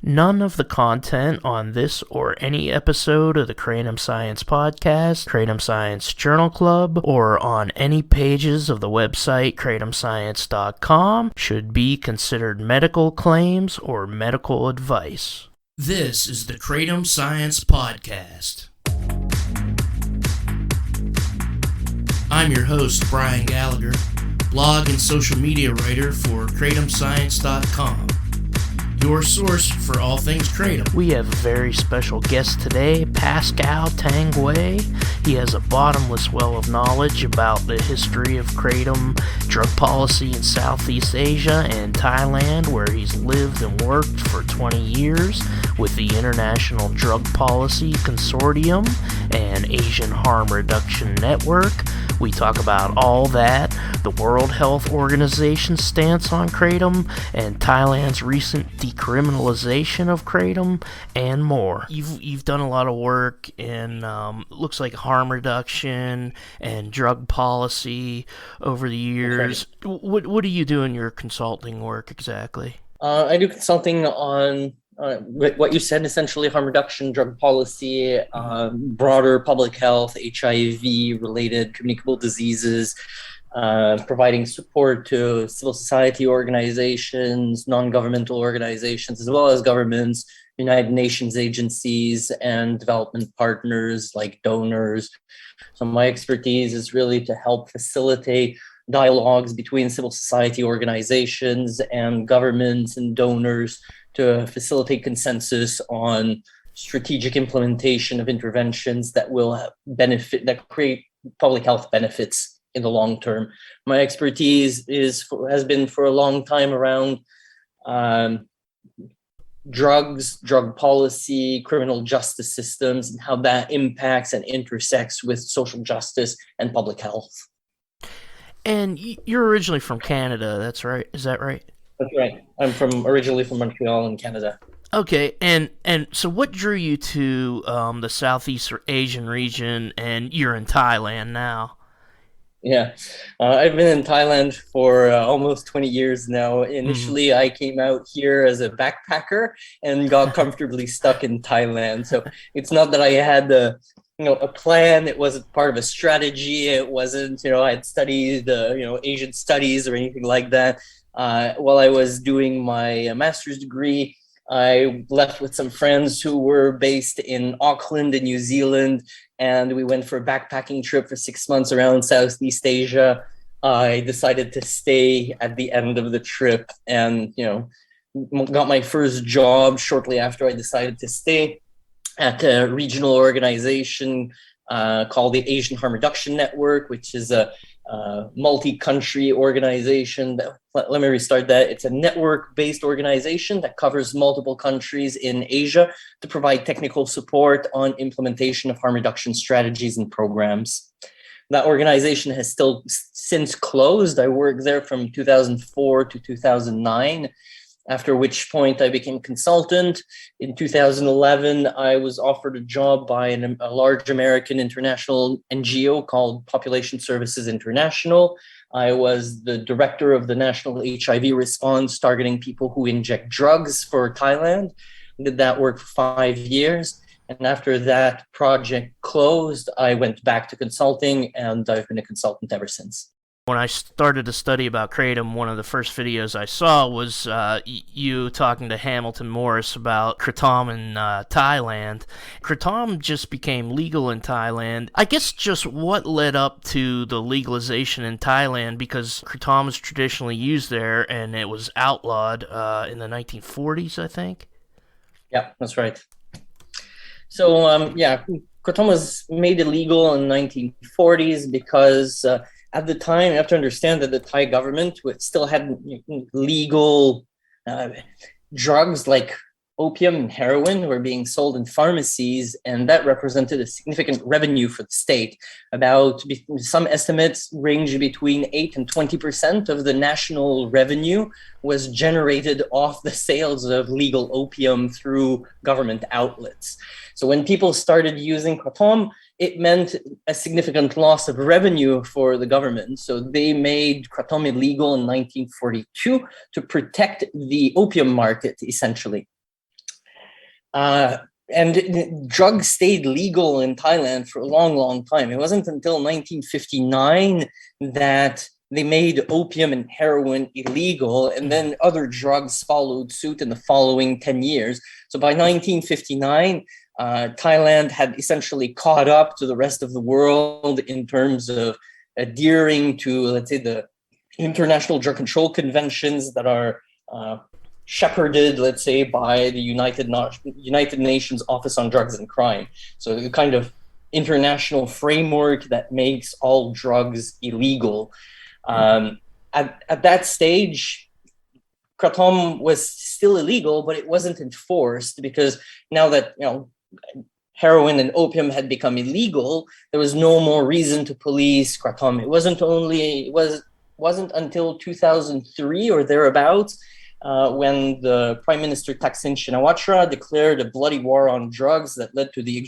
None of the content on this or any episode of the Kratom Science Podcast, Kratom Science Journal Club, or on any pages of the website kratomscience.com should be considered medical claims or medical advice. This is the Kratom Science Podcast. I'm your host, Brian Gallagher, blog and social media writer for kratomscience.com. Your source for all things Kratom. We have a very special guest today, Pascal Tanguay. He has a bottomless well of knowledge about the history of Kratom, drug policy in Southeast Asia and Thailand, where he's lived and worked for 20 years with the International Drug Policy Consortium and Asian Harm Reduction Network. We talk about all that, the World Health Organization's stance on Kratom, and Thailand's recent decriminalization of Kratom, and more. You've done a lot of work in looks like harm reduction and drug policy over the years. What do you do in your consulting work exactly? I do consulting on what you said, essentially harm reduction, drug policy, broader public health, HIV-related communicable diseases, providing support to civil society organizations, non-governmental organizations, as well as governments, United Nations agencies, and development partners like donors. So my expertise is really to help facilitate dialogues between civil society organizations and governments and donors to facilitate consensus on strategic implementation of interventions that will benefit, that create public health benefits in the long term. My expertise has been for a long time around drugs, drug policy, criminal justice systems, and how that impacts and intersects with social justice and public health. And you're originally from Canada, that's right? Is that right? That's right. I'm originally from Montreal in Canada. Okay, and so what drew you to the Southeast Asian region, and you're in Thailand now? Yeah, I've been in Thailand for almost 20 years now. Initially, I came out here as a backpacker and got comfortably stuck in Thailand. So it's not that I had a plan. It wasn't part of a strategy. It wasn't, I had studied, Asian studies or anything like that. While I was doing my master's degree, I left with some friends who were based in Auckland in New Zealand, and we went for a backpacking trip for 6 months around Southeast Asia. I decided to stay at the end of the trip and, got my first job shortly after I decided to stay at a regional organization called the Asian Harm Reduction Network, which is a multi-country organization. Let me restart that. It's a network-based organization that covers multiple countries in Asia to provide technical support on implementation of harm reduction strategies and programs. That organization has still since closed. I worked there from 2004 to 2009, after which point I became consultant. In 2011, I was offered a job by a large American international NGO called Population Services International. I was the director of the National HIV Response, targeting people who inject drugs for Thailand. I did that work for 5 years. And after that project closed, I went back to consulting, and I've been a consultant ever since. When I started to study about Kratom, one of the first videos I saw was you talking to Hamilton Morris about Kratom in Thailand. Kratom just became legal in Thailand. I guess just what led up to the legalization in Thailand, because Kratom is traditionally used there and it was outlawed in the 1940s, I think? Yeah, that's right. So, Kratom was made illegal in the 1940s because at the time, you have to understand that the Thai government still had legal drugs like opium and heroin were being sold in pharmacies, and that represented a significant revenue for the state. About some estimates range between 8 and 20% of the national revenue was generated off the sales of legal opium through government outlets. So when people started using Kratom, it meant a significant loss of revenue for the government. So they made Kratom illegal in 1942 to protect the opium market, essentially. And drugs stayed legal in Thailand for a long, long time. It wasn't until 1959 that they made opium and heroin illegal, and then other drugs followed suit in the following 10 years. So by 1959, Thailand had essentially caught up to the rest of the world in terms of adhering to, let's say, the international drug control conventions that are shepherded, let's say, by the United Nations Office on Drugs and Crime. So the kind of international framework that makes all drugs illegal. At that stage, Kratom was still illegal, but it wasn't enforced because now that heroin and opium had become illegal, there was no more reason to police Kratom. It wasn't until 2003 or thereabouts when the Prime Minister Thaksin Shinawatra declared a bloody war on drugs that led to the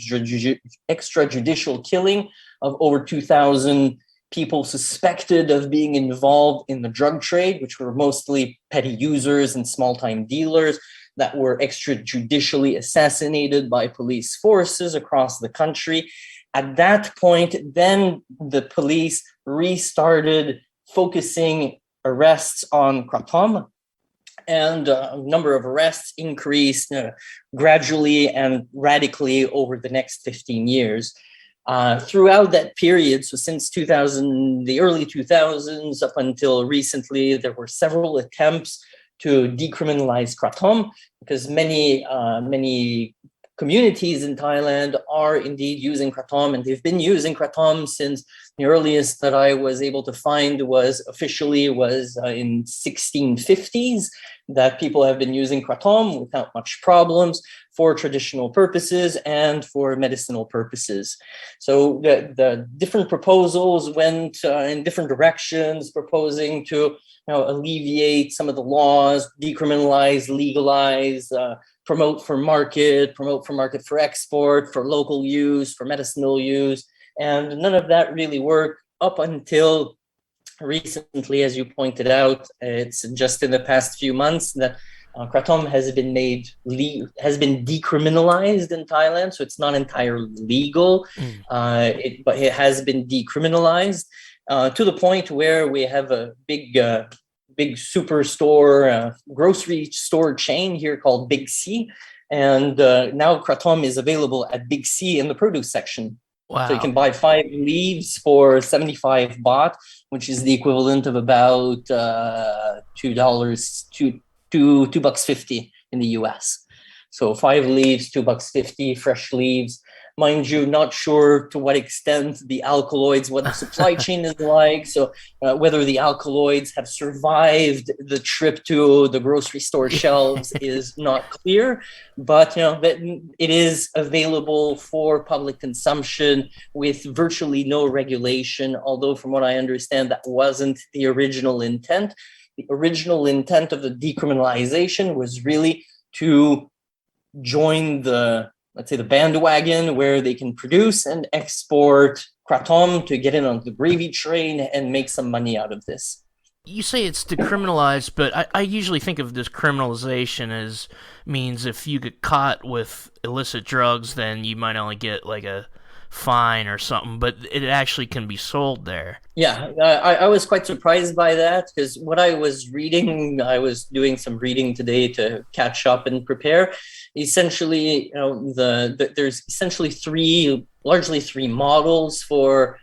extrajudicial killing of over 2,000 people suspected of being involved in the drug trade, which were mostly petty users and small-time dealers that were extrajudicially assassinated by police forces across the country. At that point, then the police restarted focusing arrests on Kratom, and a number of arrests increased gradually and radically over the next 15 years. Throughout that period, so since the early 2000s up until recently, there were several attempts to decriminalize Kratom because many communities in Thailand are indeed using Kratom, and they've been using Kratom since the earliest that I was able to find was in 1650s, that people have been using Kratom without much problems for traditional purposes and for medicinal purposes. So the different proposals went in different directions, proposing to alleviate some of the laws, decriminalize, legalize, promote for market for export, for local use, for medicinal use. And none of that really worked up until recently, as you pointed out. It's just in the past few months that Kratom has been decriminalized in Thailand, so it's not entirely legal, but it has been decriminalized to the point where we have a big superstore, grocery store chain here called Big C, and now Kratom is available at Big C in the produce section. Wow. So you can buy 5 leaves for 75 baht, which is the equivalent of about $2.50 in the US. So 5 leaves, $2.50, fresh leaves. Mind you, not sure to what extent the alkaloids, what the supply chain is like. So whether the alkaloids have survived the trip to the grocery store shelves is not clear. But that it is available for public consumption with virtually no regulation. Although, from what I understand, that wasn't the original intent. The original intent of the decriminalization was really to join the bandwagon where they can produce and export Kratom to get in on the gravy train and make some money out of this. You say it's decriminalized, but I usually think of this criminalization as means if you get caught with illicit drugs, then you might only get like a fine or something, but it actually can be sold there. Yeah, I was quite surprised by that because what I was reading, I was doing some reading today to catch up and prepare. Essentially, there's essentially largely three models for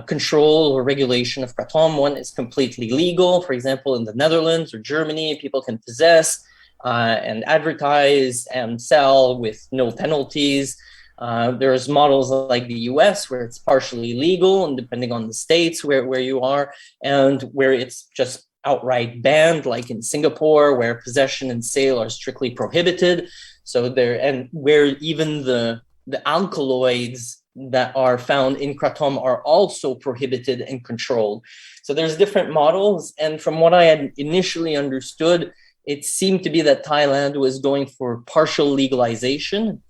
control or regulation of Kratom. One is completely legal. For example, in the Netherlands or Germany, people can possess and advertise and sell with no penalties. There's models like the US where it's partially legal, and depending on the states where you are, and where it's just outright banned, like in Singapore, where possession and sale are strictly prohibited. So where even the alkaloids that are found in Kratom are also prohibited and controlled. So there's different models, and from what I had initially understood, it seemed to be that Thailand was going for partial legalization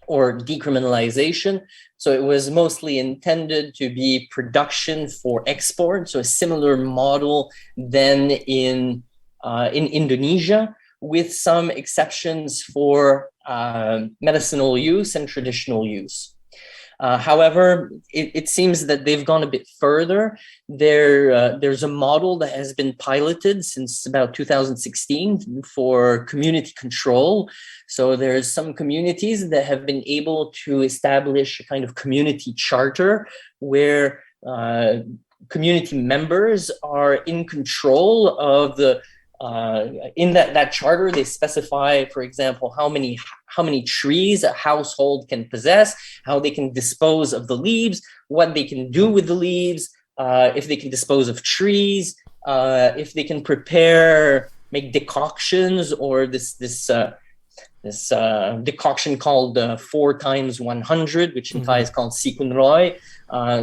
or decriminalization. So it was mostly intended to be production for export. So a similar model than in Indonesia, with some exceptions for medicinal use and traditional use. However, it seems that they've gone a bit further. There's a model that has been piloted since about 2016 for community control. So there's some communities that have been able to establish a kind of community charter where community members are in control of the in that charter. They specify, for example, how many trees a household can possess, how they can dispose of the leaves, what they can do with the leaves, if they can dispose of trees, if they can make decoctions, or this decoction called 4 times 100, which in Thai is called Sikunroy.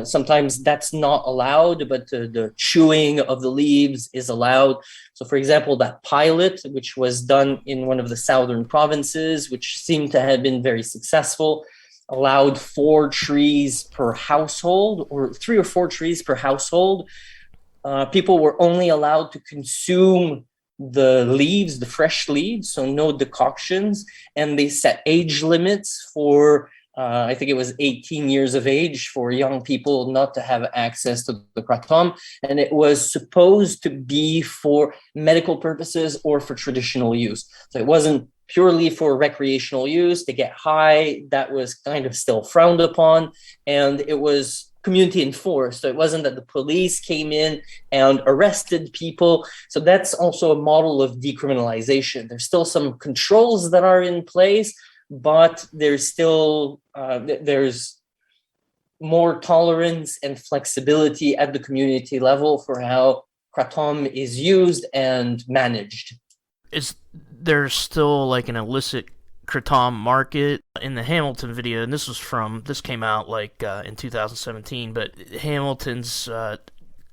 Sometimes that's not allowed, but the chewing of the leaves is allowed. So, for example, that pilot, which was done in one of the southern provinces, which seemed to have been very successful, allowed 4 trees per household, or 3 or 4 trees per household. People were only allowed to consume the leaves, the fresh leaves, so no decoctions, and they set age limits for I think it was 18 years of age for young people not to have access to the kratom, and it was supposed to be for medical purposes or for traditional use. So it wasn't purely for recreational use to get high. That was kind of still frowned upon, and it was community enforced. So it wasn't that the police came in and arrested people. So that's also a model of decriminalization. There's still some controls that are in place, but there's still there's more tolerance and flexibility at the community level for how kratom is used and managed. Is there still like an illicit kratom market? In the Hamilton video, and this came out like in 2017, but Hamilton's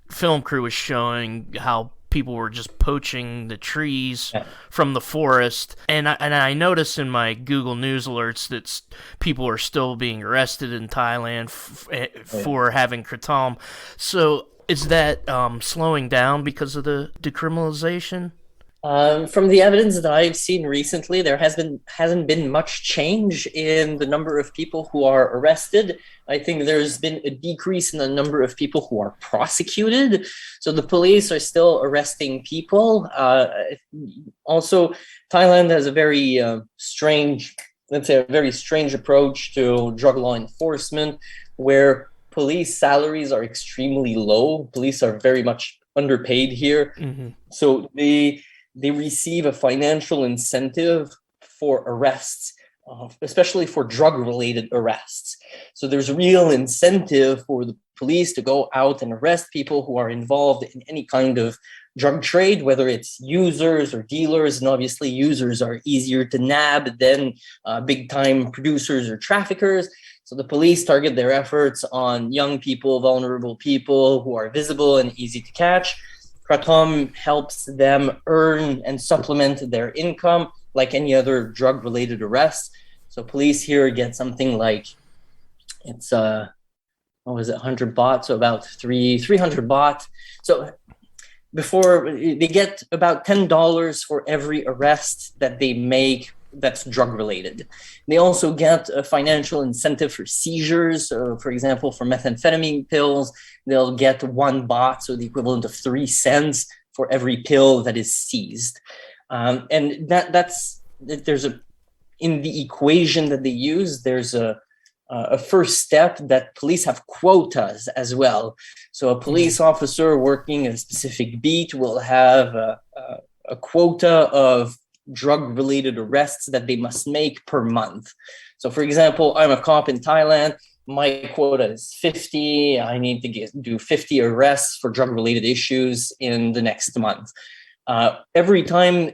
film crew was showing how people were just poaching the trees from the forest, and I noticed in my Google News alerts that people are still being arrested in Thailand for having kratom. So is that slowing down because of the decriminalization? From the evidence that I've seen recently, there hasn't been much change in the number of people who are arrested. I think there's been a decrease in the number of people who are prosecuted. So the police are still arresting people. Also, Thailand has a very strange approach to drug law enforcement, where police salaries are extremely low. Police are very much underpaid here. So they receive a financial incentive for arrests, especially for drug-related arrests. So there's real incentive for the police to go out and arrest people who are involved in any kind of drug trade, whether it's users or dealers. And obviously users are easier to nab than big-time producers or traffickers. So the police target their efforts on young people, vulnerable people who are visible and easy to catch. Kratom helps them earn and supplement their income like any other drug-related arrests. So police here get something like, it's 100 baht, so about 300 baht. So before, they get about $10 for every arrest that they make that's drug-related. They also get a financial incentive for seizures. So for example, for methamphetamine pills, they'll get 1 baht, so the equivalent of 3 cents for every pill that is seized. And in the equation that they use, there's a first step that police have quotas as well. So a police officer working a specific beat will have a quota of drug-related arrests that they must make per month. So for example, I'm a cop in Thailand. My quota is 50. I need to do 50 arrests for drug-related issues in the next month. Every time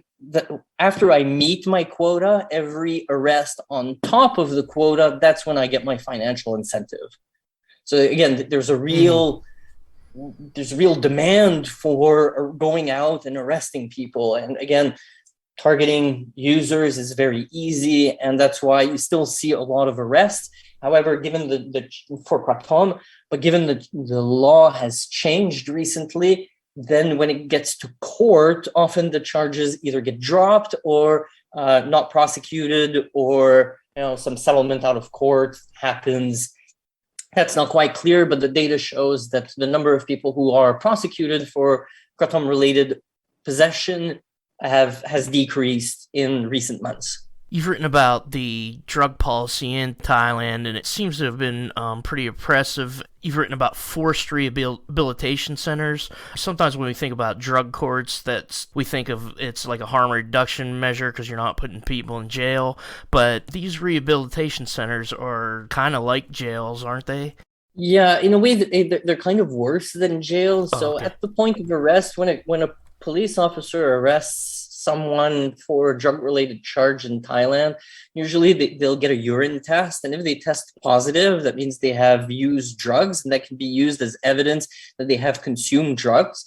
after I meet my quota, every arrest on top of the quota, that's when I get my financial incentive. So again, there's a real demand for going out and arresting people. And again, targeting users is very easy, and that's why you still see a lot of arrests. However, given for kratom, but given the law has changed recently, then when it gets to court, often the charges either get dropped or not prosecuted, or some settlement out of court happens. That's not quite clear, but the data shows that the number of people who are prosecuted for kratom-related possession has decreased in recent months. You've written about the drug policy in Thailand, and it seems to have been pretty oppressive. You've written about forced rehabilitation centers. Sometimes when we think about drug courts, we think of it's like a harm reduction measure because you're not putting people in jail. But these rehabilitation centers are kind of like jails, aren't they? Yeah, in a way, they're kind of worse than jail. So at the point of arrest, when a police officer arrests someone for a drug-related charge in Thailand, usually they'll get a urine test, and if they test positive, that means they have used drugs, and that can be used as evidence that they have consumed drugs.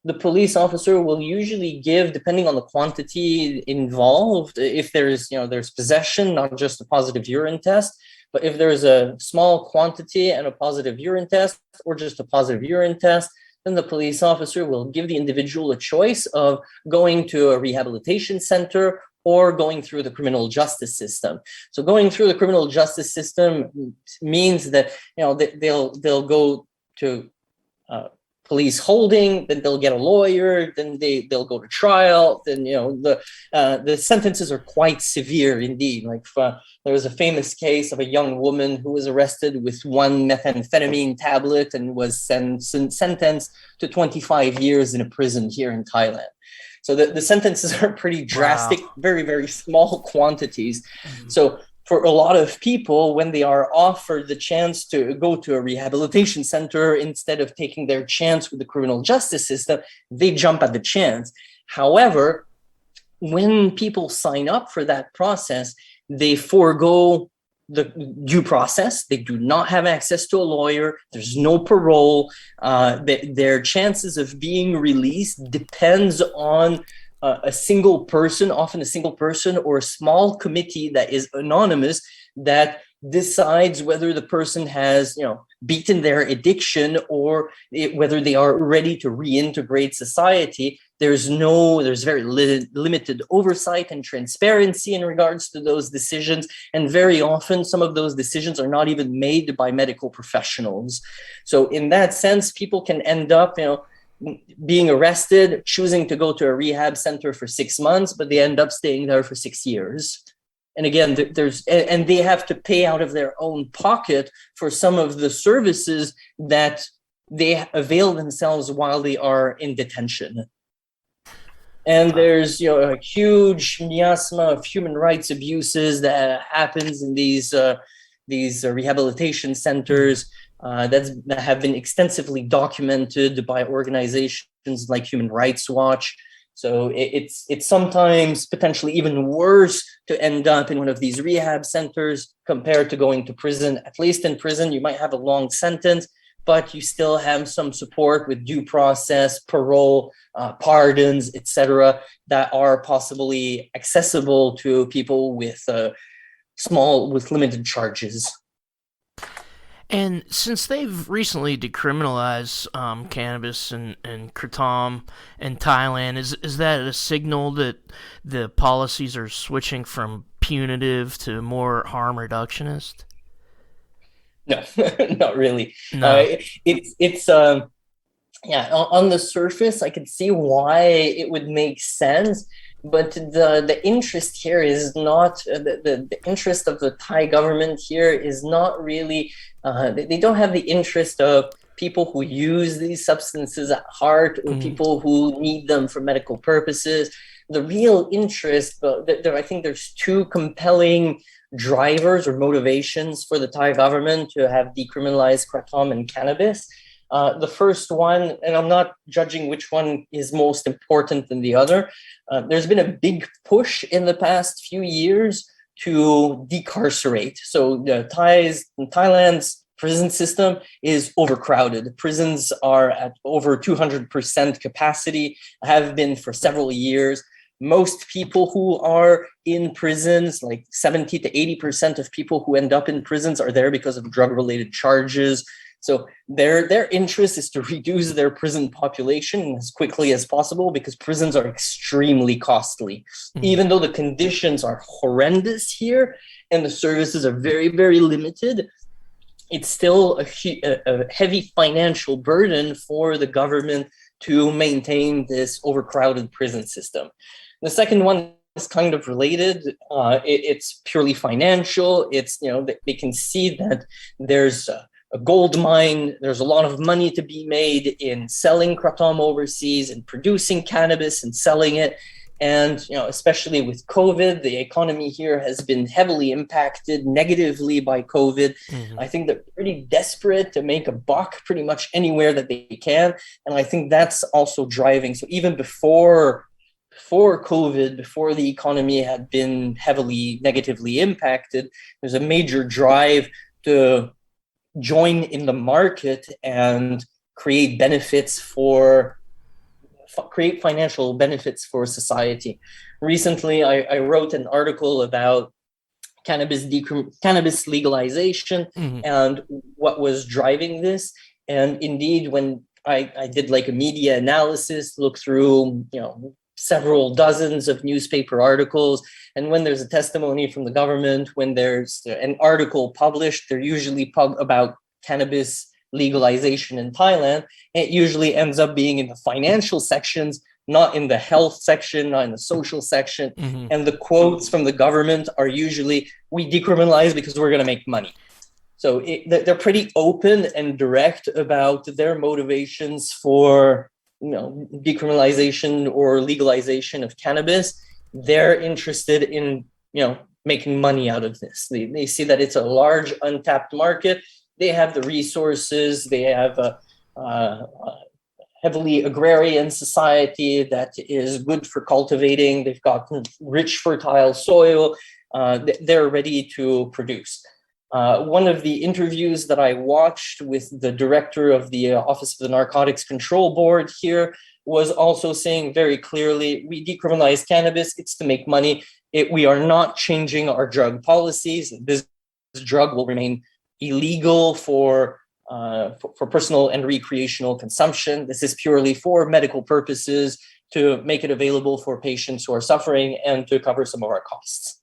The police officer will usually give, depending on the quantity involved, if there's possession, not just a positive urine test, but if there's a small quantity and a positive urine test, or just a positive urine test, then the police officer will give the individual a choice of going to a rehabilitation center or going through the criminal justice system. So going through the criminal justice system means that they'll go to police holding, then they'll get a lawyer, then they'll go to trial. Then the sentences are quite severe indeed. Like there was a famous case of a young woman who was arrested with one methamphetamine tablet and was sentenced to 25 years in a prison here in Thailand. So the sentences are pretty drastic. Wow. Very, very small quantities. Mm-hmm. So for a lot of people, when they are offered the chance to go to a rehabilitation center instead of taking their chance with the criminal justice system, they jump at the chance. However, when people sign up for that process, they forego the due process. They do not have access to a lawyer. There's no parole. Their chances of being released depends on a single person, often a single person or a small committee that is anonymous that decides whether the person has, beaten their addiction or whether they are ready to reintegrate society. There's very limited oversight and transparency in regards to those decisions. And very often, some of those decisions are not even made by medical professionals. So in that sense, people can end up, being arrested, choosing to go to a rehab center for 6 months, but they end up staying there for 6 years. And again, and they have to pay out of their own pocket for some of the services that they avail themselves while they are in detention. And there's a huge miasma of human rights abuses that happens in these rehabilitation centers. That have been extensively documented by organizations like Human Rights Watch. So it's sometimes potentially even worse to end up in one of these rehab centers compared to going to prison. At least in prison, you might have a long sentence, but you still have some support with due process, parole, pardons, etc., that are possibly accessible to people with limited charges. And since they've recently decriminalized cannabis and kratom in Thailand, is that a signal that the policies are switching from punitive to more harm reductionist? No, not really. No. On the surface, I could see why it would make sense. But the interest here is not the interest of the Thai government here is not really. They don't have the interest of people who use these substances at heart or people who need them for medical purposes. The real interest, I think there's two compelling drivers or motivations for the Thai government to have decriminalized kratom and cannabis. The first one, and I'm not judging which one is most important than the other, there's been a big push in the past few years to decarcerate. So Thailand's prison system is overcrowded. Prisons are at over 200% capacity, have been for several years. Most people who are in prisons, like 70 to 80% of people who end up in prisons are there because of drug-related charges. So their interest is to reduce their prison population as quickly as possible, because prisons are extremely costly. Even though the conditions are horrendous here and the services are very, very limited, it's still a heavy financial burden for the government to maintain this overcrowded prison system. The second one is kind of related. It's purely financial. It's, they can see that there's a gold mine. There's a lot of money to be made in selling kratom overseas and producing cannabis and selling it. And, especially with COVID, the economy here has been heavily impacted negatively by COVID. I think they're pretty desperate to make a buck pretty much anywhere that they can. And I think that's also driving. So even before COVID, before the economy had been heavily negatively impacted, there's a major drive to join in the market and create financial benefits for society. Recently, I wrote an article about cannabis legalization and what was driving this. And indeed, when I did like a media analysis, look through, several dozens of newspaper articles, and when there's a testimony from the government, when there's an article published, they're usually about cannabis legalization in Thailand. It usually ends up being in the financial sections, not in the health section, not in the social section. And the quotes from the government are usually, we decriminalize because we're going to make money. So they're pretty open and direct about their motivations for decriminalization or legalization of cannabis. They're interested in making money out of this. They see that it's a large untapped market. They have the resources. They have a heavily agrarian society that is good for cultivating. They've got rich, fertile soil. They're ready to produce. One of the interviews that I watched with the director of the Office of the Narcotics Control Board here was also saying very clearly, we decriminalize cannabis, it's to make money. We are not changing our drug policies. This drug will remain illegal for personal and recreational consumption. This is purely for medical purposes, to make it available for patients who are suffering and to cover some of our costs.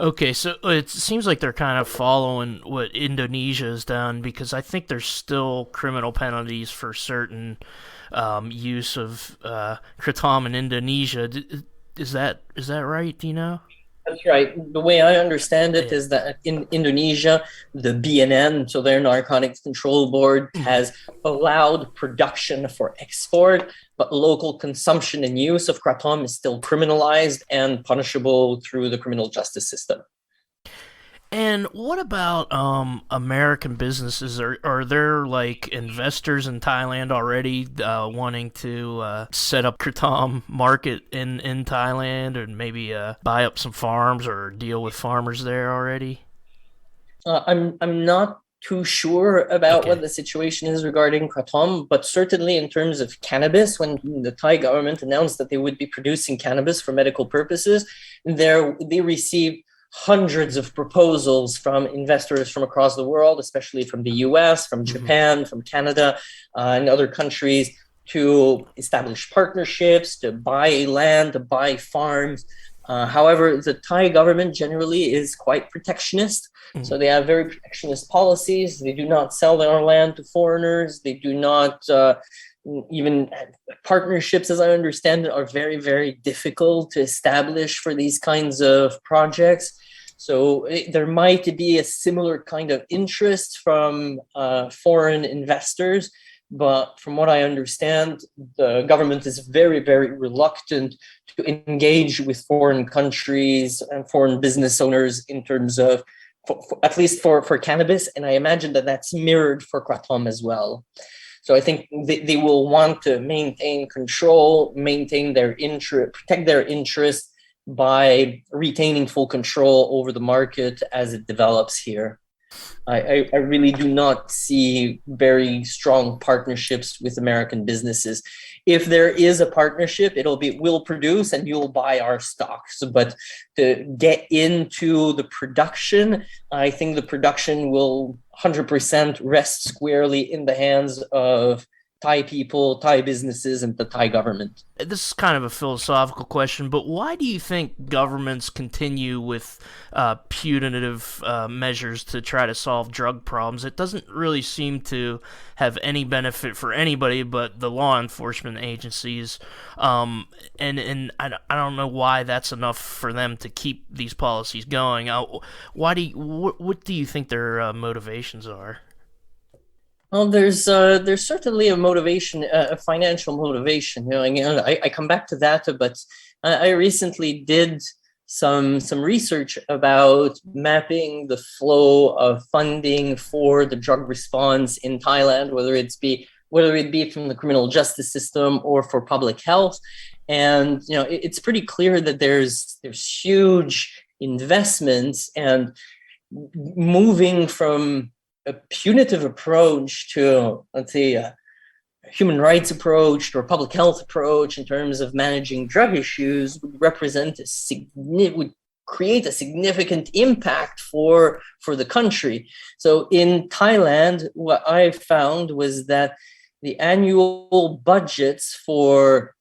Okay, so it seems like they're kind of following what Indonesia has done, because I think there's still criminal penalties for certain use of kratom in Indonesia. Is that right? Do you know? That's right. The way I understand it is that in Indonesia, the BNN, so their Narcotics Control Board, has allowed production for export, but local consumption and use of kratom is still criminalized and punishable through the criminal justice system. And what about American businesses? Are there like investors in Thailand already wanting to set up kratom market in Thailand, and maybe buy up some farms or deal with farmers there already? I'm not too sure about what the situation is regarding kratom, but certainly in terms of cannabis, when the Thai government announced that they would be producing cannabis for medical purposes, they received hundreds of proposals from investors from across the world, especially from the US, from Japan, from Canada, and other countries, to establish partnerships, to buy land, to buy farms. However, the Thai government generally is quite protectionist. So they have very protectionist policies. They do not sell their land to foreigners. They do not even partnerships, as I understand it, are very, very difficult to establish for these kinds of projects. So there might be a similar kind of interest from foreign investors. But from what I understand, the government is very, very reluctant to engage with foreign countries and foreign business owners in terms of, at least for cannabis. And I imagine that that's mirrored for kratom as well. So I think they will want to maintain control, maintain their interest, protect their interests by retaining full control over the market as it develops here. I really do not see very strong partnerships with American businesses. If there is a partnership, we'll produce and you'll buy our stocks. But to get into the production, I think the production will 100% rests squarely in the hands of Thai people, Thai businesses, and the Thai government. This is kind of a philosophical question, but why do you think governments continue with punitive measures to try to solve drug problems? It doesn't really seem to have any benefit for anybody but the law enforcement agencies, and I don't know why that's enough for them to keep these policies going. What do you think their motivations are? Well, there's certainly a motivation, a financial motivation. Again, I come back to that, but I recently did some research about mapping the flow of funding for the drug response in Thailand, whether it be from the criminal justice system or for public health, and it's pretty clear that there's huge investments, and moving from a punitive approach to, let's say, a human rights approach or a public health approach in terms of managing drug issues would create a significant impact for the country. So in Thailand, what I found was that the annual budgets for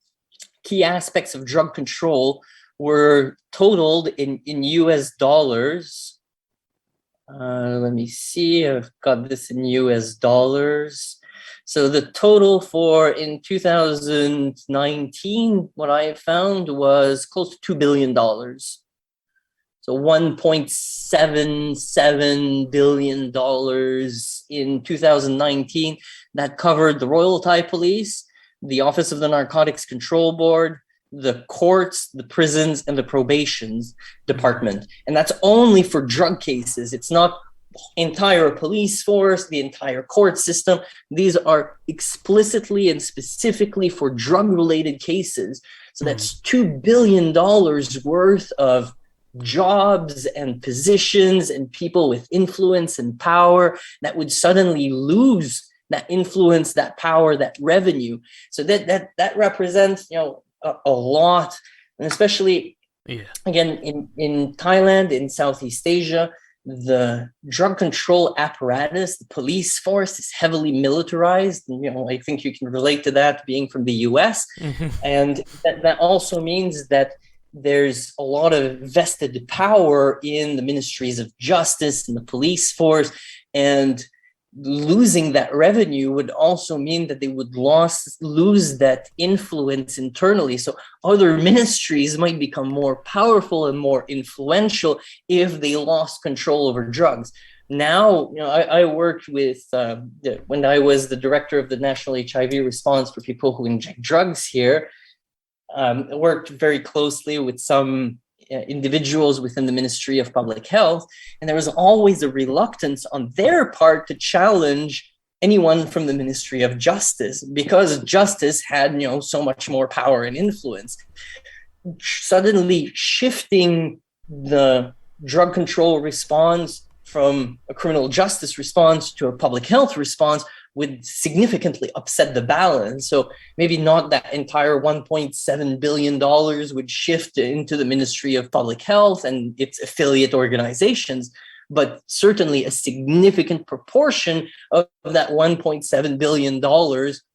key aspects of drug control were totaled in US dollars. Let me see, I've got this in US dollars. So the total in 2019, what I found was close to $2 billion. So $1.77 billion in 2019. That covered the Royal Thai Police, the Office of the Narcotics Control Board, the courts, the prisons, and the probation department. And that's only for drug cases. It's not entire police force, the entire court system. These are explicitly and specifically for drug-related cases. So that's $2 billion worth of jobs and positions and people with influence and power that would suddenly lose that influence, that power, that revenue. So that represents, a lot, and especially again in Thailand, in Southeast Asia, the drug control apparatus, the police force, is heavily militarized. And, I think you can relate to that being from the US. And that also means that there's a lot of vested power in the ministries of justice and the police force, and losing that revenue would also mean that they would lose that influence internally. So other ministries might become more powerful and more influential if they lost control over drugs. Now, I worked with, when I was the director of the National HIV Response for people who inject drugs here, I worked very closely with some individuals within the Ministry of Public Health, and there was always a reluctance on their part to challenge anyone from the Ministry of Justice, because justice had so much more power and influence. Suddenly shifting the drug control response from a criminal justice response to a public health response would significantly upset the balance. So maybe not that entire $1.7 billion would shift into the Ministry of Public Health and its affiliate organizations, but certainly a significant proportion of that $1.7 billion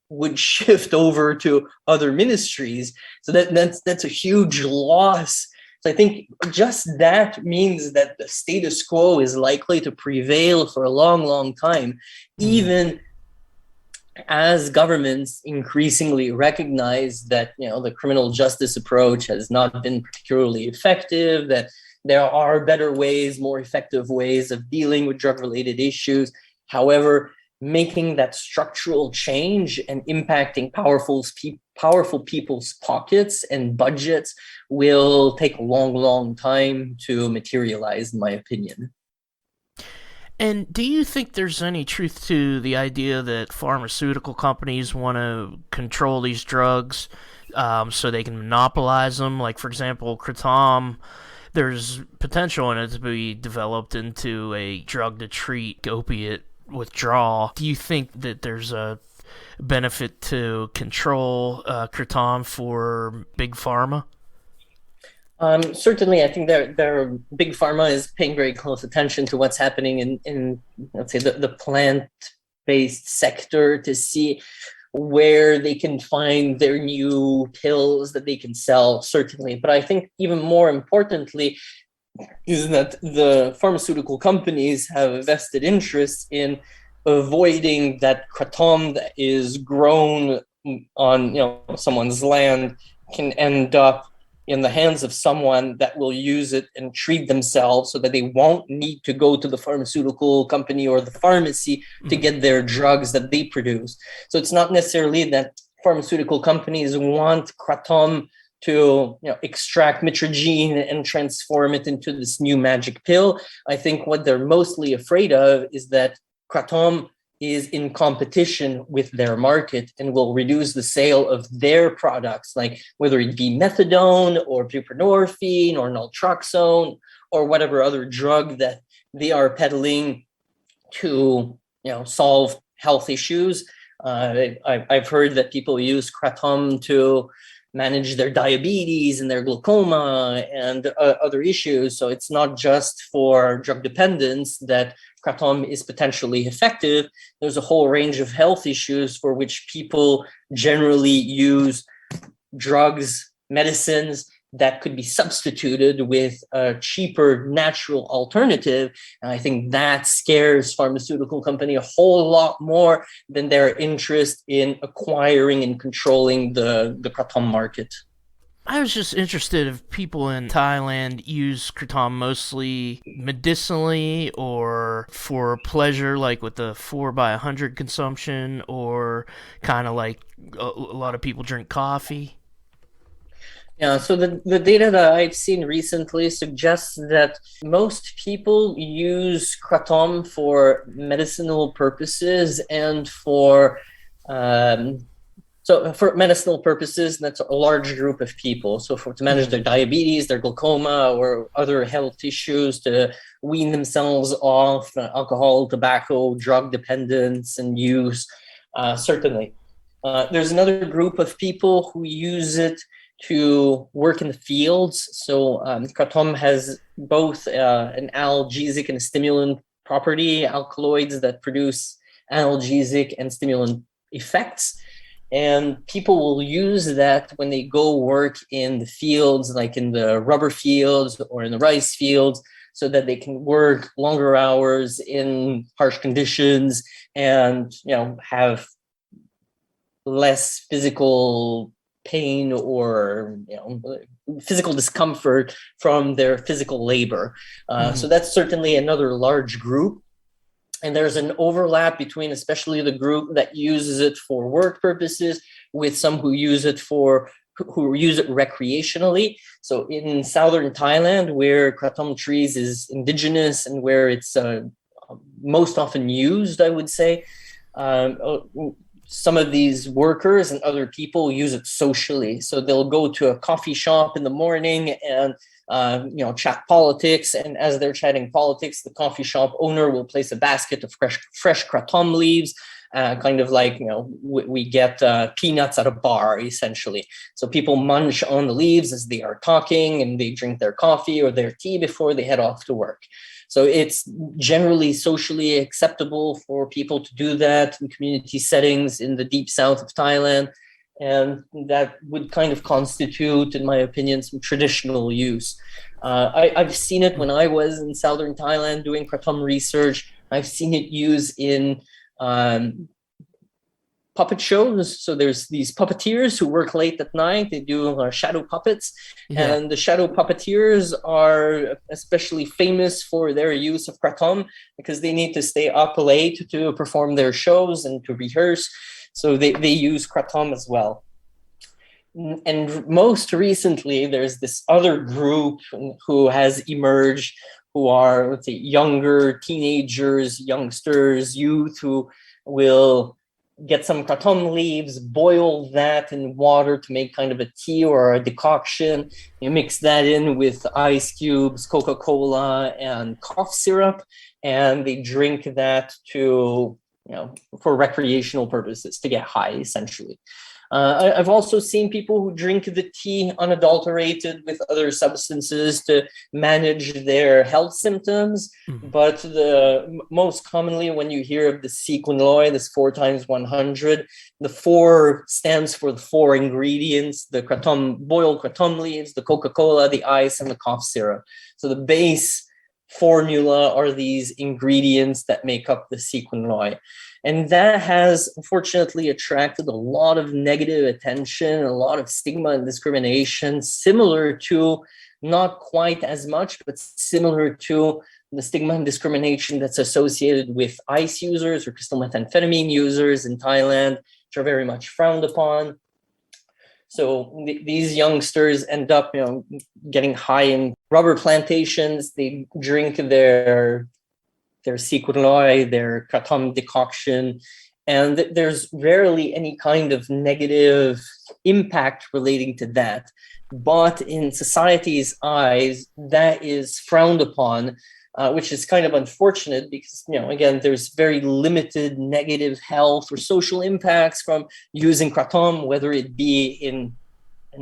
would shift over to other ministries. So that's a huge loss. So I think just that means that the status quo is likely to prevail for a long, long time, even as governments increasingly recognize that the criminal justice approach has not been particularly effective, that there are better ways, more effective ways of dealing with drug-related issues. However, making that structural change and impacting powerful people's pockets and budgets will take a long, long time to materialize, in my opinion. And do you think there's any truth to the idea that pharmaceutical companies want to control these drugs so they can monopolize them? Like, for example, Kratom, there's potential in it to be developed into a drug to treat opiate withdrawal. Do you think that there's a benefit to control Kratom for Big Pharma? Certainly, I think there big pharma is paying very close attention to what's happening in let's say the plant-based sector to see where they can find their new pills that they can sell, certainly. But I think even more importantly is that the pharmaceutical companies have a vested interest in avoiding that kratom that is grown on someone's land can end up in the hands of someone that will use it and treat themselves so that they won't need to go to the pharmaceutical company or the pharmacy to get their drugs that they produce. So it's not necessarily that pharmaceutical companies want kratom to extract mitragine and transform it into this new magic pill. I think what they're mostly afraid of is that kratom is in competition with their market and will reduce the sale of their products, like whether it be methadone or buprenorphine or naltrexone or whatever other drug that they are peddling to solve health issues. I've heard that people use kratom to manage their diabetes and their glaucoma and other issues. So it's not just for drug dependence that kratom is potentially effective. There's a whole range of health issues for which people generally use drugs, medicines that could be substituted with a cheaper natural alternative. And I think that scares pharmaceutical company a whole lot more than their interest in acquiring and controlling the kratom market. I was just interested if people in Thailand use kratom mostly medicinally or for pleasure, like with the 4x100 consumption, or kind of like a lot of people drink coffee. Yeah, so the data that I've seen recently suggests that most people use kratom for medicinal purposes and for medicinal purposes, that's a large group of people. So to manage their diabetes, their glaucoma, or other health issues, to wean themselves off alcohol, tobacco, drug dependence and use, certainly. There's another group of people who use it to work in the fields. So kratom has both an analgesic and a stimulant property, alkaloids that produce analgesic and stimulant effects. And people will use that when they go work in the fields, like in the rubber fields or in the rice fields, so that they can work longer hours in harsh conditions and have less physical pain or physical discomfort from their physical labor. So that's certainly another large group. And there's an overlap between especially the group that uses it for work purposes with some who use it recreationally. So in southern Thailand, where kratom trees is indigenous and where it's most often used, I would say, some of these workers and other people use it socially. So they'll go to a coffee shop in the morning and chat politics. And as they're chatting politics, the coffee shop owner will place a basket of fresh kratom leaves, kind of like, we get peanuts at a bar, essentially. So people munch on the leaves as they are talking, and they drink their coffee or their tea before they head off to work. So it's generally socially acceptable for people to do that in community settings in the deep south of Thailand. And that would kind of constitute, in my opinion, some traditional use. I've seen it when I was in southern Thailand doing kratom research. I've seen it used in puppet shows. So there's these puppeteers who work late at night. They do shadow puppets. Yeah. And the shadow puppeteers are especially famous for their use of kratom because they need to stay up late to perform their shows and to rehearse. So they use kratom as well. And most recently, there's this other group who has emerged, who are, let's say, younger teenagers, youngsters, youth, who will get some kratom leaves, boil that in water to make kind of a tea or a decoction. You mix that in with ice cubes, Coca-Cola, and cough syrup, and they drink that to, for recreational purposes, to get high, essentially. I've also seen people who drink the tea unadulterated with other substances to manage their health symptoms. But most commonly, when you hear of the sequinoloi, this 4 times 100, the 4 stands for the 4 ingredients: the boiled kratom leaves, the Coca-Cola, the ice, and the cough syrup. So the base formula are these ingredients that make up the sequinoloi. And that has unfortunately attracted a lot of negative attention, a lot of stigma and discrimination, similar to, not quite as much, but similar to the stigma and discrimination that's associated with ice users or crystal methamphetamine users in Thailand, which are very much frowned upon. So these youngsters end up, getting high in rubber plantations. They drink their sequinoloi, their kratom decoction, and there's rarely any kind of negative impact relating to that. But in society's eyes, that is frowned upon, which is kind of unfortunate because, again, there's very limited negative health or social impacts from using kratom, whether it be in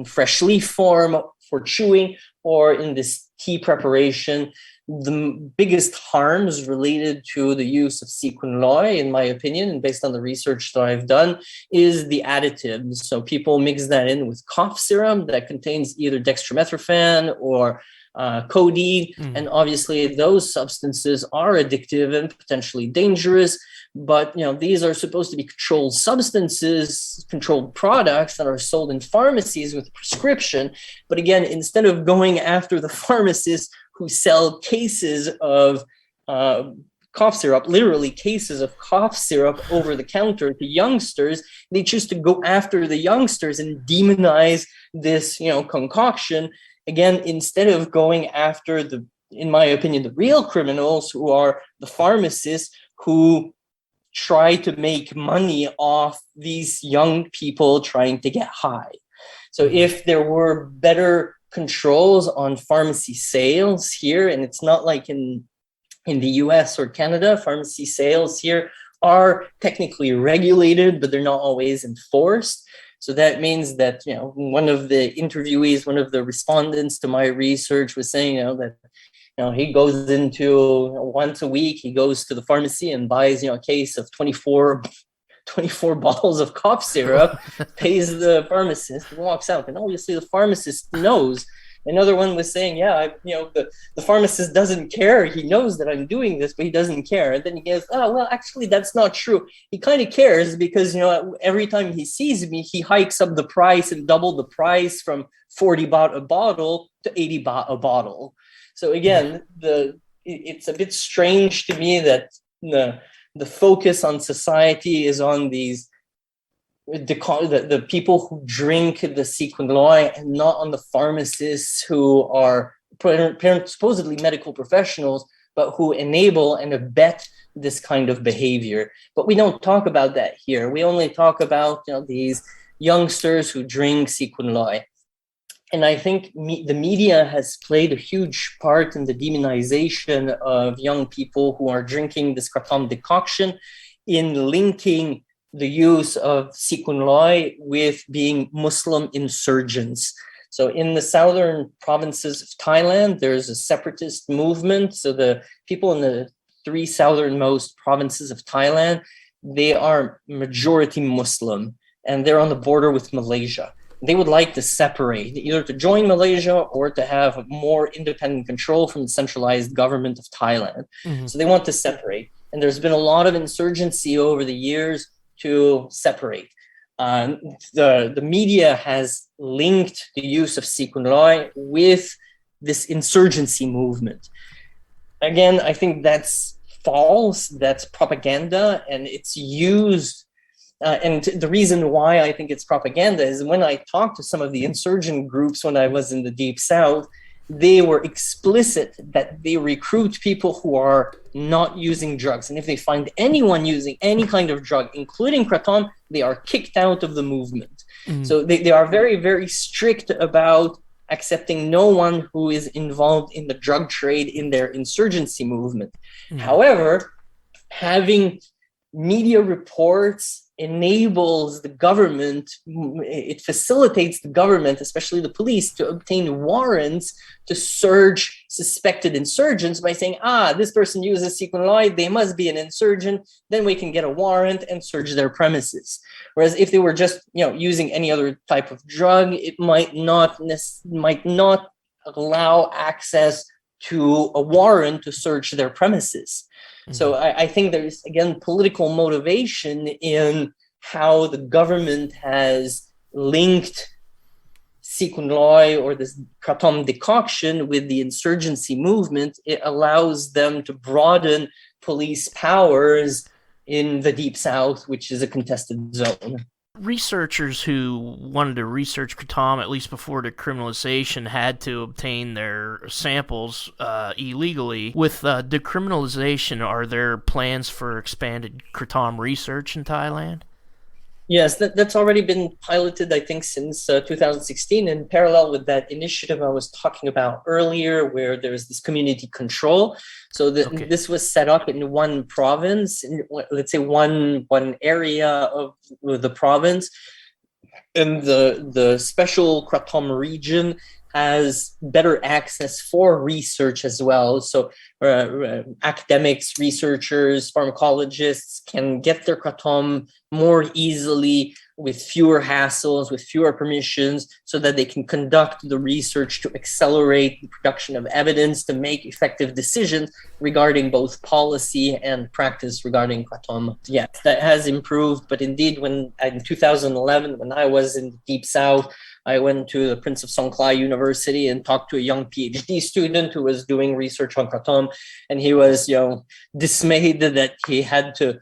fresh leaf form for chewing or in this tea preparation. The biggest harms related to the use of sequinoloi, in my opinion, and based on the research that I've done, is the additives. So people mix that in with cough serum that contains either dextromethorphan or codeine, and obviously those substances are addictive and potentially dangerous. But these are supposed to be controlled substances, controlled products that are sold in pharmacies with prescription. But again, instead of going after the pharmacists who sell cases of cough syrup, literally cases of cough syrup over the counter to youngsters, they choose to go after the youngsters and demonize this, concoction. Again, instead of going after in my opinion, the real criminals, who are the pharmacists who try to make money off these young people trying to get high. So if there were better controls on pharmacy sales here, and it's not like in the US or Canada, pharmacy sales here are technically regulated, but they're not always enforced. So that means that, one of the interviewees, one of the respondents to my research was saying, that, he goes into once a week, he goes to the pharmacy and buys, a case of 24 bottles of cough syrup, pays the pharmacist, and walks out. And obviously the pharmacist knows. Another one was saying, the pharmacist doesn't care. He knows that I'm doing this, but he doesn't care. And then he goes, oh, well, actually, that's not true. He kind of cares because, every time he sees me, he hikes up the price and double the price from 40 baht a bottle to 80 baht a bottle. So again, it's a bit strange to me that the focus on society is on these the people who drink the sequinoloi and not on the pharmacists who are supposedly medical professionals, but who enable and abet this kind of behavior. But we don't talk about that here. We only talk about these youngsters who drink sequinoloi. And I think the media has played a huge part in the demonization of young people who are drinking this kratom decoction, in linking the use of sequinoloi with being Muslim insurgents. So in the southern provinces of Thailand, there's a separatist movement. So the people in the 3 southernmost provinces of Thailand, they are majority Muslim, and they're on the border with Malaysia. They would like to separate, either to join Malaysia or to have more independent control from the centralized government of Thailand. So they want to separate. And there's been a lot of insurgency over the years to separate. The media has linked the use of sequinoloi with this insurgency movement. Again, I think that's false, that's propaganda, and it's used. And the reason why I think it's propaganda is when I talked to some of the insurgent groups when I was in the Deep South, they were explicit that they recruit people who are not using drugs. And if they find anyone using any kind of drug, including kratom, they are kicked out of the movement. So they are very, very strict about accepting no one who is involved in the drug trade in their insurgency movement. However, having media reports enables the government, it facilitates the government, especially the police, to obtain warrants to search suspected insurgents by saying, this person uses sequinoid, they must be an insurgent, then we can get a warrant and search their premises. Whereas if they were just using any other type of drug, it might not allow access to a warrant to search their premises. Mm-hmm. So I think there's, again, political motivation in how the government has linked sequinoid or this Kratom decoction with the insurgency movement. It allows them to broaden police powers in the Deep South, which is a contested zone. Researchers who wanted to research Kratom, at least before decriminalization, had to obtain their samples illegally. With decriminalization, are there plans for expanded Kratom research in Thailand? Yes, that's already been piloted, I think, since 2016, in parallel with that initiative I was talking about earlier, where there's this community control. So this was set up in one province, in, let's say one area of the province, and the special Kratom region has better access for research as well. So academics, researchers, pharmacologists can get their Kratom more easily with fewer hassles, with fewer permissions, so that they can conduct the research to accelerate the production of evidence to make effective decisions regarding both policy and practice regarding Kratom. Yes, that has improved, but indeed, in 2011, when I was in the Deep South, I went to the Prince of Songkhla University and talked to a young PhD student who was doing research on Kratom, and he was, dismayed that he had to,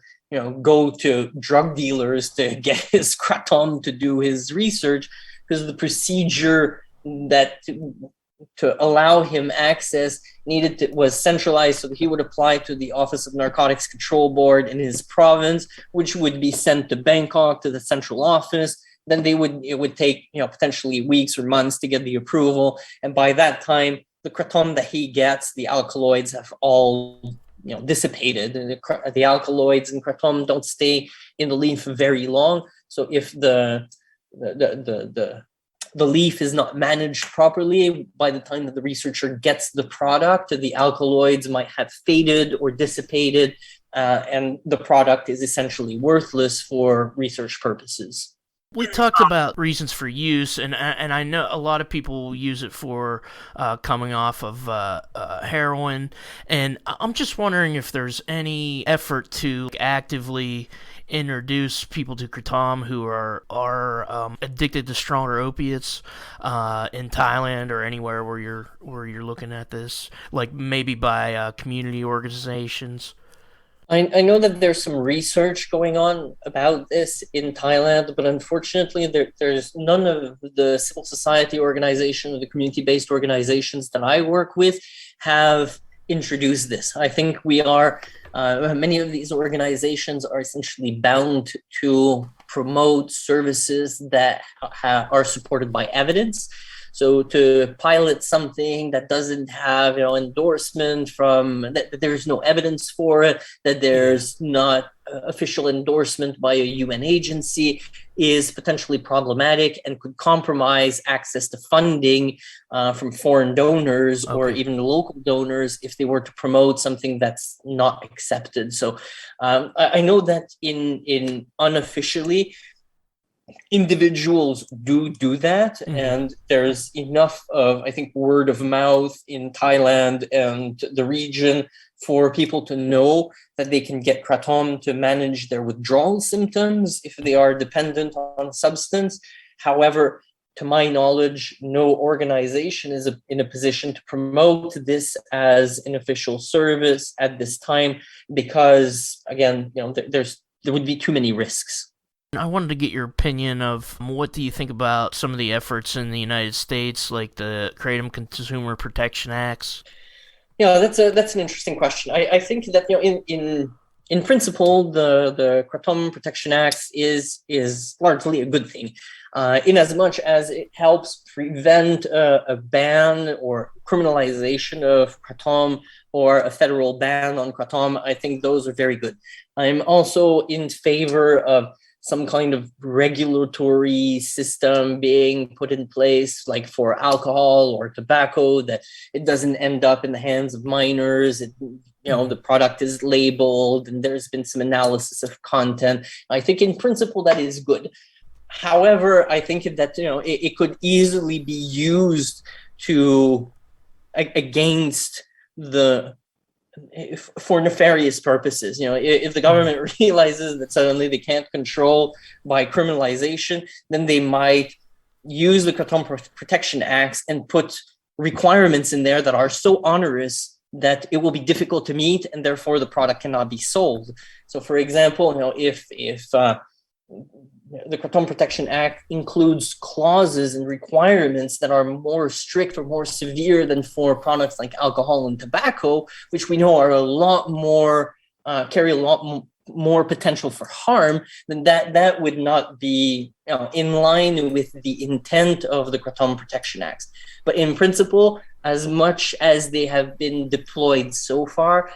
go to drug dealers to get his Kratom to do his research, because the procedure that to allow him access was centralized, so that he would apply to the Office of Narcotics Control Board in his province, which would be sent to Bangkok to the central office. Then it would take potentially weeks or months to get the approval, and by that time the Kratom that he gets, the alkaloids have all dissipated. The alkaloids in Kratom don't stay in the leaf very long, so if the leaf is not managed properly, by the time that the researcher gets the product, the alkaloids might have faded or dissipated, and the product is essentially worthless for research purposes. We talked about reasons for use, and I know a lot of people use it for coming off of heroin, and I'm just wondering if there's any effort to actively introduce people to Kratom who are addicted to stronger opiates in Thailand or anywhere where you're looking at this, like maybe by community organizations. I know that there's some research going on about this in Thailand, but unfortunately there's none of the civil society organizations or the community-based organizations that I work with have introduced this. I think many of these organizations are essentially bound to promote services that are supported by evidence. So to pilot something that doesn't have, endorsement that there's no evidence for it, that there's not official endorsement by a UN agency, is potentially problematic and could compromise access to funding from foreign donors or even local donors if they were to promote something that's not accepted. So I know that in unofficially, individuals do that, and there's enough of, I think, word of mouth in Thailand and the region for people to know that they can get Kratom to manage their withdrawal symptoms if they are dependent on substance. However, to my knowledge, no organization is in a position to promote this as an official service at this time, because again, there would be too many risks. I wanted to get your opinion of what do you think about some of the efforts in the United States, like the Kratom Consumer Protection Acts? That's an interesting question. I think that in principle, the Kratom Protection Act is largely a good thing, in as much as it helps prevent a ban or criminalization of Kratom or a federal ban on Kratom. I think those are very good. I'm also in favor of some kind of regulatory system being put in place, like for alcohol or tobacco, that it doesn't end up in the hands of minors. The product is labeled and there's been some analysis of content. I think in principle that is good. However, I think that it could easily be used against for nefarious purposes. If the government realizes that suddenly they can't control by criminalization, then they might use the Kratom Protection Acts and put requirements in there that are so onerous that it will be difficult to meet, and therefore the product cannot be sold. So, for example, if the Kratom Protection Act includes clauses and requirements that are more strict or more severe than for products like alcohol and tobacco, which we know are a lot more, carry a lot more potential for harm, then that would not be in line with the intent of the Kratom Protection Acts. But in principle, as much as they have been deployed so far,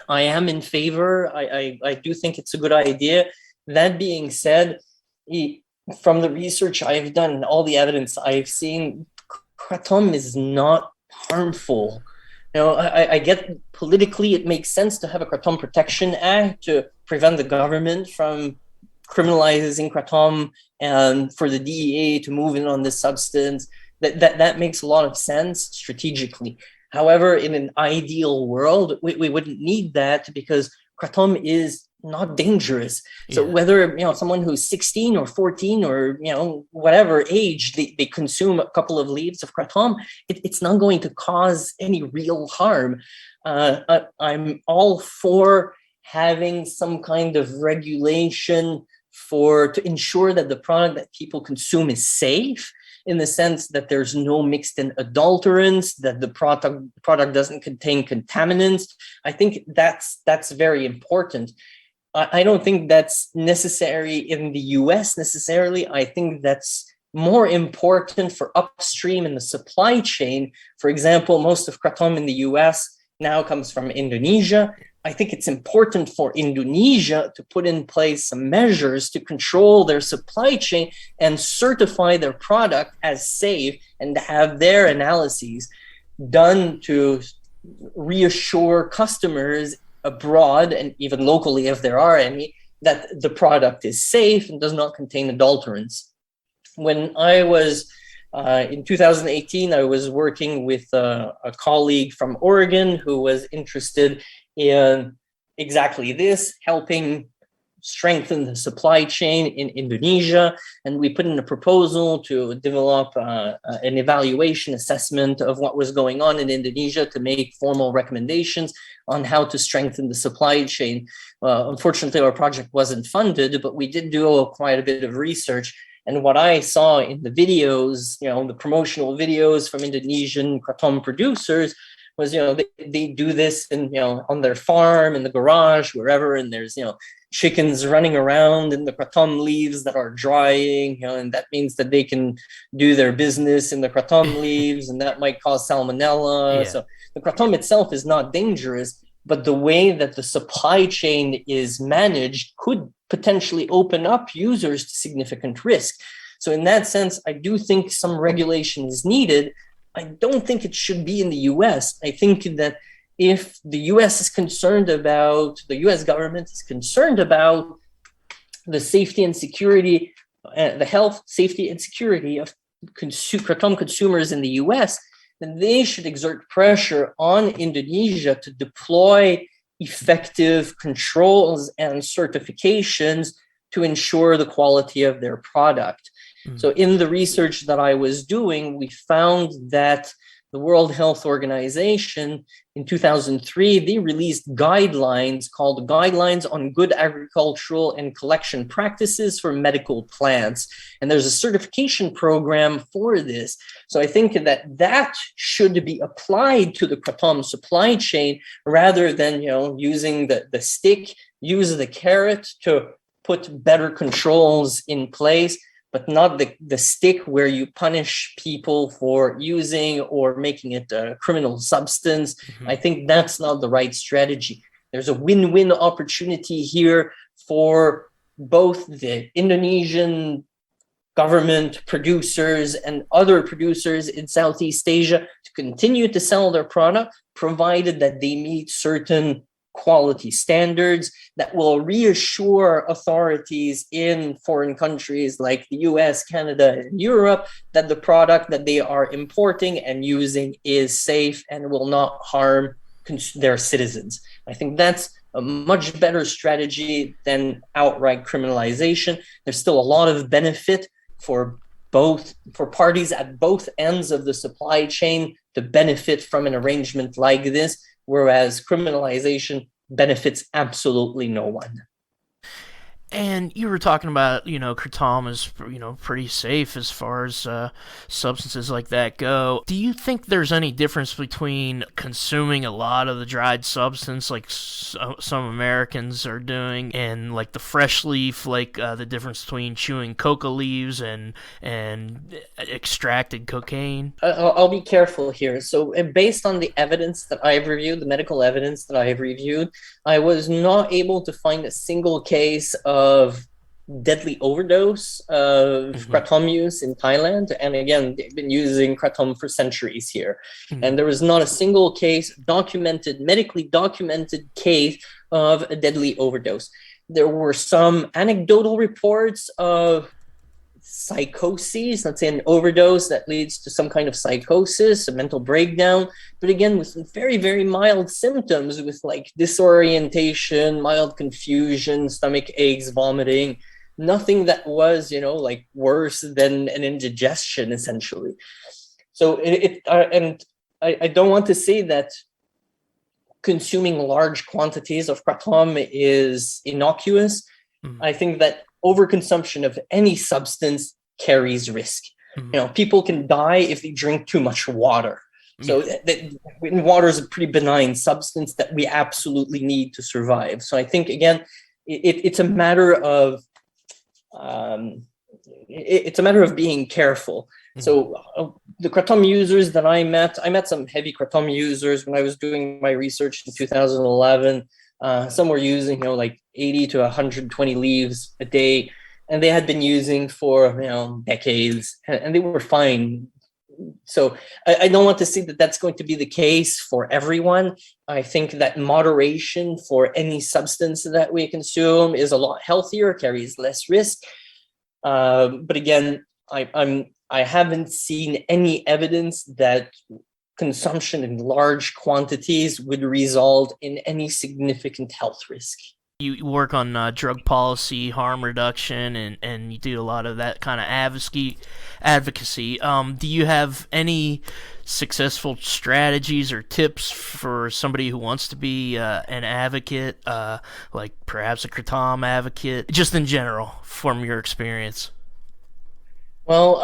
I am in favor. I do think it's a good idea. That being said, from the research I've done and all the evidence I've seen, Kratom is not harmful. I get politically it makes sense to have a Kratom Protection Act to prevent the government from criminalizing Kratom and for the DEA to move in on this substance. That makes a lot of sense strategically. However, in an ideal world, we wouldn't need that because Kratom is not dangerous. So whether someone who's 16 or 14 or whatever age they consume a couple of leaves of Kratom, it's not going to cause any real harm. I'm all for having some kind of regulation to ensure that the product that people consume is safe, in the sense that there's no mixed in adulterants, that the product doesn't contain contaminants. I think that's very important. I don't think that's necessary in the US necessarily. I think that's more important for upstream in the supply chain. For example, most of Kratom in the US now comes from Indonesia. I think it's important for Indonesia to put in place some measures to control their supply chain and certify their product as safe, and have their analyses done to reassure customers abroad and even locally, if there are any, that the product is safe and does not contain adulterants. When I was in 2018, I was working with a colleague from Oregon who was interested in exactly this, helping strengthen the supply chain in Indonesia. And we put in a proposal to develop an evaluation assessment of what was going on in Indonesia to make formal recommendations on how to strengthen the supply chain. Unfortunately, our project wasn't funded, but we did do quite a bit of research. And what I saw in the videos, the promotional videos from Indonesian Kratom producers was, they do this on their farm, in the garage, wherever, and there's, chickens running around in the Kratom leaves that are drying, and that means that they can do their business in the Kratom leaves, and that might cause salmonella. Yeah. So the Kratom itself is not dangerous, but the way that the supply chain is managed could potentially open up users to significant risk. So in that sense, I do think some regulation is needed. I don't think it should be in the US. I think that if the US is concerned about, the US government is concerned about the safety and security, the health, safety, and security of Kratom consumers in the US, then they should exert pressure on Indonesia to deploy effective controls and certifications to ensure the quality of their product. So in the research that I was doing, we found that the World Health Organization in 2003, they released guidelines called Guidelines on Good Agricultural and Collection Practices for Medical Plants. And there's a certification program for this. So I think that should be applied to the Kratom supply chain rather than, using the stick, use the carrot to put better controls in place, but not the stick where you punish people for using or making it a criminal substance. Mm-hmm. I think that's not the right strategy. There's a win-win opportunity here for both the Indonesian government, producers, and other producers in Southeast Asia to continue to sell their product, provided that they meet certain quality standards that will reassure authorities in foreign countries like the US, Canada, and Europe that the product that they are importing and using is safe and will not harm their citizens. I think that's a much better strategy than outright criminalization. There's still a lot of benefit for parties at both ends of the supply chain to benefit from an arrangement like this, whereas criminalization benefits absolutely no one. And you were talking about, kratom is, pretty safe as far as substances like that go. Do you think there's any difference between consuming a lot of the dried substance like some Americans are doing and like the fresh leaf, like the difference between chewing coca leaves and extracted cocaine? I'll be careful here. So based on the evidence that I've reviewed, the medical evidence that I have reviewed, I was not able to find a single case of deadly overdose of kratom use in Thailand. And again, they've been using kratom for centuries here. And there was not a single case, medically documented case of a deadly overdose. There were some anecdotal reports of psychoses, let's say an overdose that leads to some kind of psychosis, a mental breakdown, but again with very, very mild symptoms, with like disorientation, mild confusion, stomach aches, vomiting, nothing that was like worse than an indigestion essentially. So I don't want to say that consuming large quantities of kratom is innocuous. I think that overconsumption of any substance carries risk. People can die if they drink too much water. So water is a pretty benign substance that we absolutely need to survive. So I think again, it's a matter of being careful. So the kratom users that I met some heavy kratom users when I was doing my research in 2011. Some were using, like 80 to 120 leaves a day, and they had been using for, decades, and they were fine. So I don't want to say that that's going to be the case for everyone. I think that moderation for any substance that we consume is a lot healthier, carries less risk. But again, I haven't seen any evidence that consumption in large quantities would result in any significant health risk. You work on drug policy, harm reduction, and you do a lot of that kind of advocacy. Do you have any successful strategies or tips for somebody who wants to be an advocate, like perhaps a kratom advocate, just in general, from your experience? Well,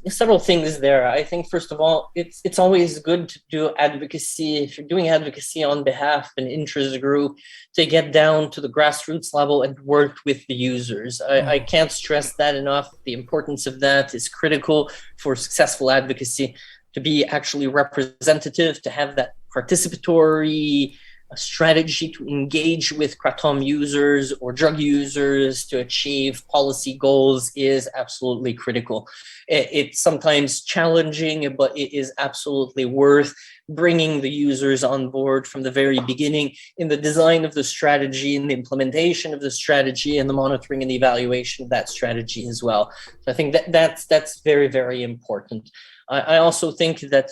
several things there. I think, first of all, it's always good to do advocacy. If you're doing advocacy on behalf of an interest group, to get down to the grassroots level and work with the users. I can't stress that enough. The importance of that is critical for successful advocacy, to be actually representative, to have that participatory strategy to engage with kratom users or drug users to achieve policy goals is absolutely critical. It's sometimes challenging, but it is absolutely worth bringing the users on board from the very beginning in the design of the strategy, in the implementation of the strategy, and the monitoring and evaluation of that strategy as well. So I think that's very, very important. I also think that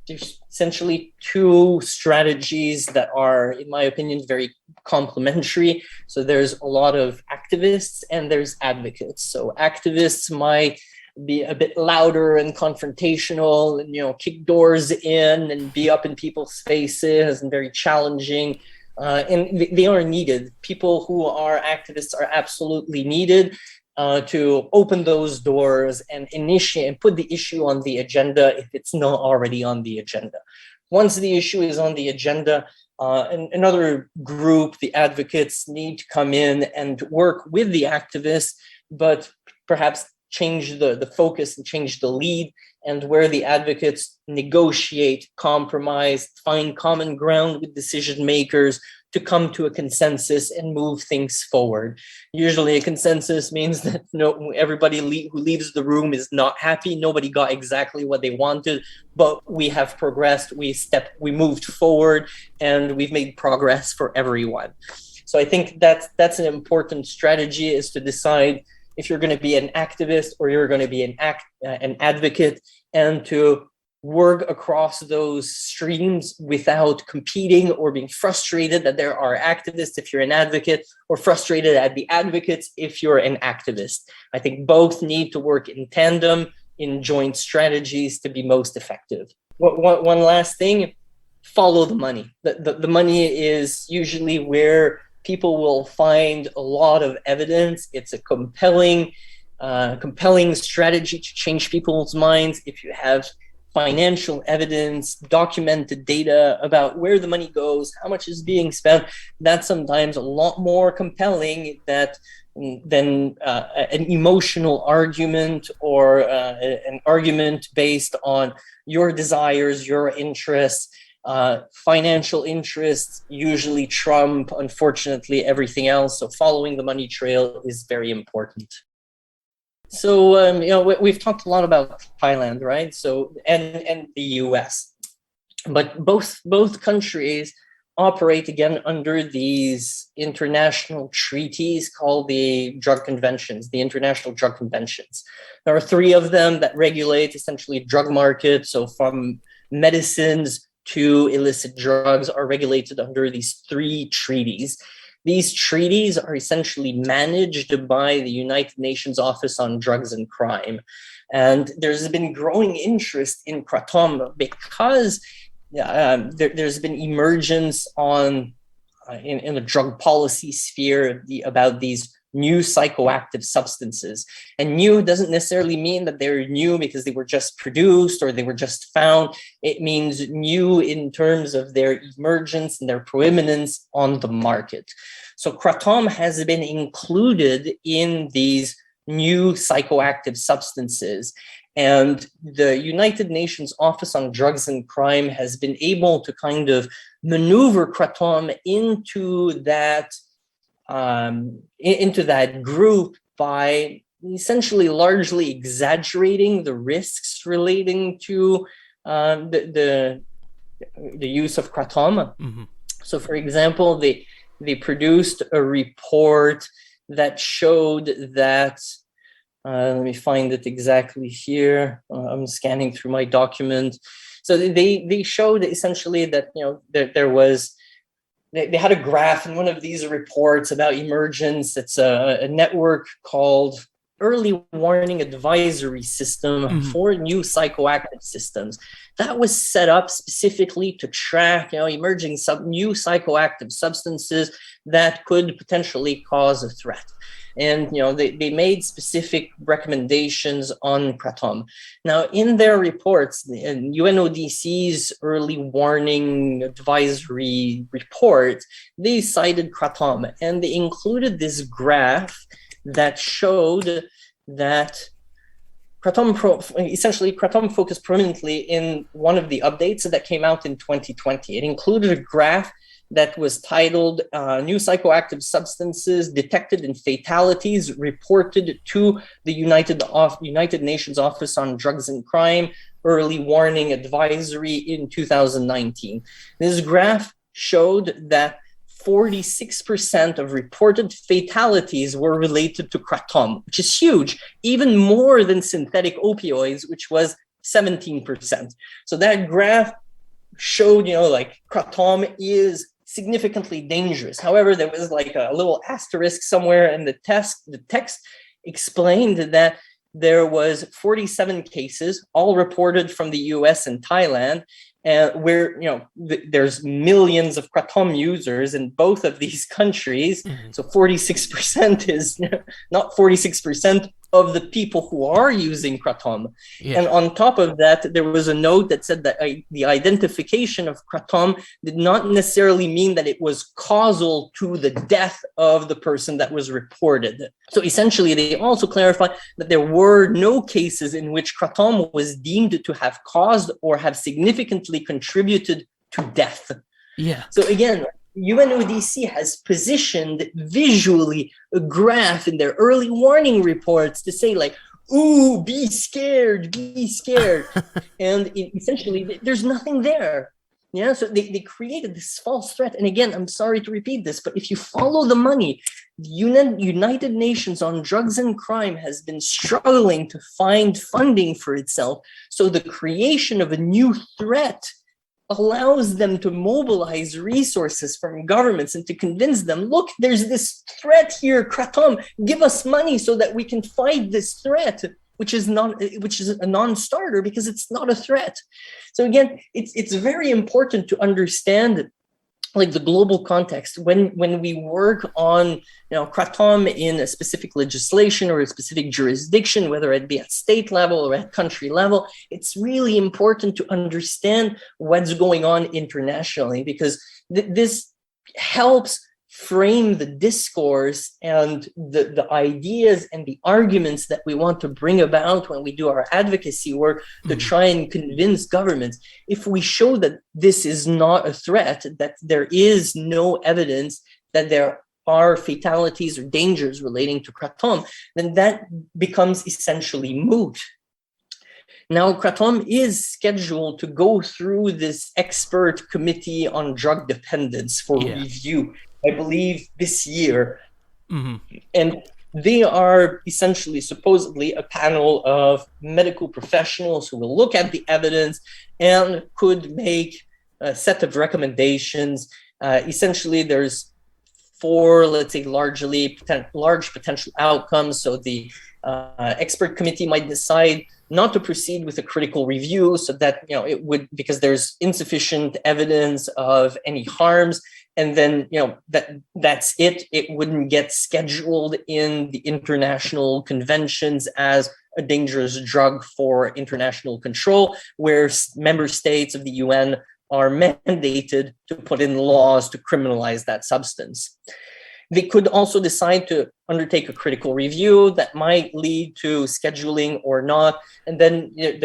there's essentially two strategies that are, in my opinion, very complementary. So there's a lot of activists and there's advocates. So activists might be a bit louder and confrontational and, kick doors in and be up in people's faces and very challenging. And they are needed. People who are activists are absolutely needed to open those doors and initiate and put the issue on the agenda if it's not already on the agenda. Once the issue is on the agenda, another group, the advocates, need to come in and work with the activists, but perhaps change the focus and change the lead, and where the advocates negotiate, compromise, find common ground with decision makers to come to a consensus and move things forward. Usually a consensus means that everybody who leaves the room is not happy. Nobody got exactly what they wanted, but we have progressed, we moved forward, and we've made progress for everyone. So I think that's an important strategy, is to decide if you're going to be an activist or you're going to be an advocate, and to work across those streams without competing or being frustrated that there are activists if you're an advocate, or frustrated at the advocates if you're an activist. I think both need to work in tandem in joint strategies to be most effective. One last thing, follow the money. The money is usually where people will find a lot of evidence. It's a compelling strategy to change people's minds. If you have financial evidence, documented data about where the money goes, how much is being spent, that's sometimes a lot more compelling than an emotional argument, or an argument based on your desires, your interests. Financial interests usually trump, unfortunately, everything else. So following the money trail is very important. So we've talked a lot about Thailand, right? So and the US, but both countries operate again under these international treaties called the drug conventions, the international drug conventions. There are 3 of them that regulate essentially drug markets. So from medicines to illicit drugs are regulated under these 3 treaties. These treaties are essentially managed by the United Nations Office on Drugs and Crime. And there's been growing interest in Kratom because there's been emergence in the drug policy sphere about these new psychoactive substances. And new doesn't necessarily mean that they're new because they were just produced or they were just found. It means new in terms of their emergence and their proeminence on the market. So Kratom has been included in these new psychoactive substances. And the United Nations Office on Drugs and Crime has been able to kind of maneuver Kratom into that group by essentially largely exaggerating the risks relating to the use of Kratom. Mm-hmm. So, for example, they produced a report that showed that. Let me find it exactly here. I'm scanning through my document. So they showed essentially that there was. They had a graph in one of these reports about emergence. It's a network called Early Warning Advisory System for new psychoactive systems. That was set up specifically to track, emerging new psychoactive substances that could potentially cause a threat. And they made specific recommendations on Kratom. Now, in their reports, in UNODC's early warning advisory report, they cited Kratom, and they included this graph that showed that Kratom focused prominently in one of the updates that came out in 2020. It included a graph that was titled New Psychoactive Substances Detected in Fatalities Reported to the United Nations Office on Drugs and Crime Early Warning Advisory in 2019. This graph showed that 46% of reported fatalities were related to Kratom, which is huge, even more than synthetic opioids, which was 17%. So that graph showed, Kratom is significantly dangerous. However, there was a little asterisk somewhere in the text. The text explained that there was 47 cases, all reported from the US and Thailand, where there's millions of Kratom users in both of these countries. Mm-hmm. So 46% is not 46% of the people who are using Kratom. Yeah. And on top of that, there was a note that said that the identification of Kratom did not necessarily mean that it was causal to the death of the person that was reported. So essentially, they also clarified that there were no cases in which Kratom was deemed to have caused or have significantly contributed to death. Yeah. So again, UNODC has positioned visually a graph in their early warning reports to say like, ooh, be scared. And essentially, there's nothing there. Yeah, so they created this false threat. And again, I'm sorry to repeat this, but if you follow the money, the United Nations on Drugs and Crime has been struggling to find funding for itself. So the creation of a new threat allows them to mobilize resources from governments and to convince them, look, there's this threat here, Kratom, give us money so that we can fight this threat, which is a non-starter because it's not a threat. So again, it's very important to understand like the global context when we work on Kratom in a specific legislation or a specific jurisdiction, whether it be at state level or at country level. It's really important to understand what's going on internationally, because this helps frame the discourse and the ideas and the arguments that we want to bring about when we do our advocacy work to try and convince governments. If we show that this is not a threat, that there is no evidence that there are fatalities or dangers relating to Kratom, then that becomes essentially moot. Now, Kratom is scheduled to go through this expert committee on drug dependence for review, I believe this year. And they are essentially supposedly a panel of medical professionals who will look at the evidence and could make a set of recommendations. Essentially, there's 4, let's say, large potential outcomes. So the expert committee might decide not to proceed with a critical review, so that it would, because there's insufficient evidence of any harms, and then that's it. It wouldn't get scheduled in the international conventions as a dangerous drug for international control, where member states of the UN are mandated to put in laws to criminalize that substance. They could also decide to undertake a critical review that might lead to scheduling or not. And then it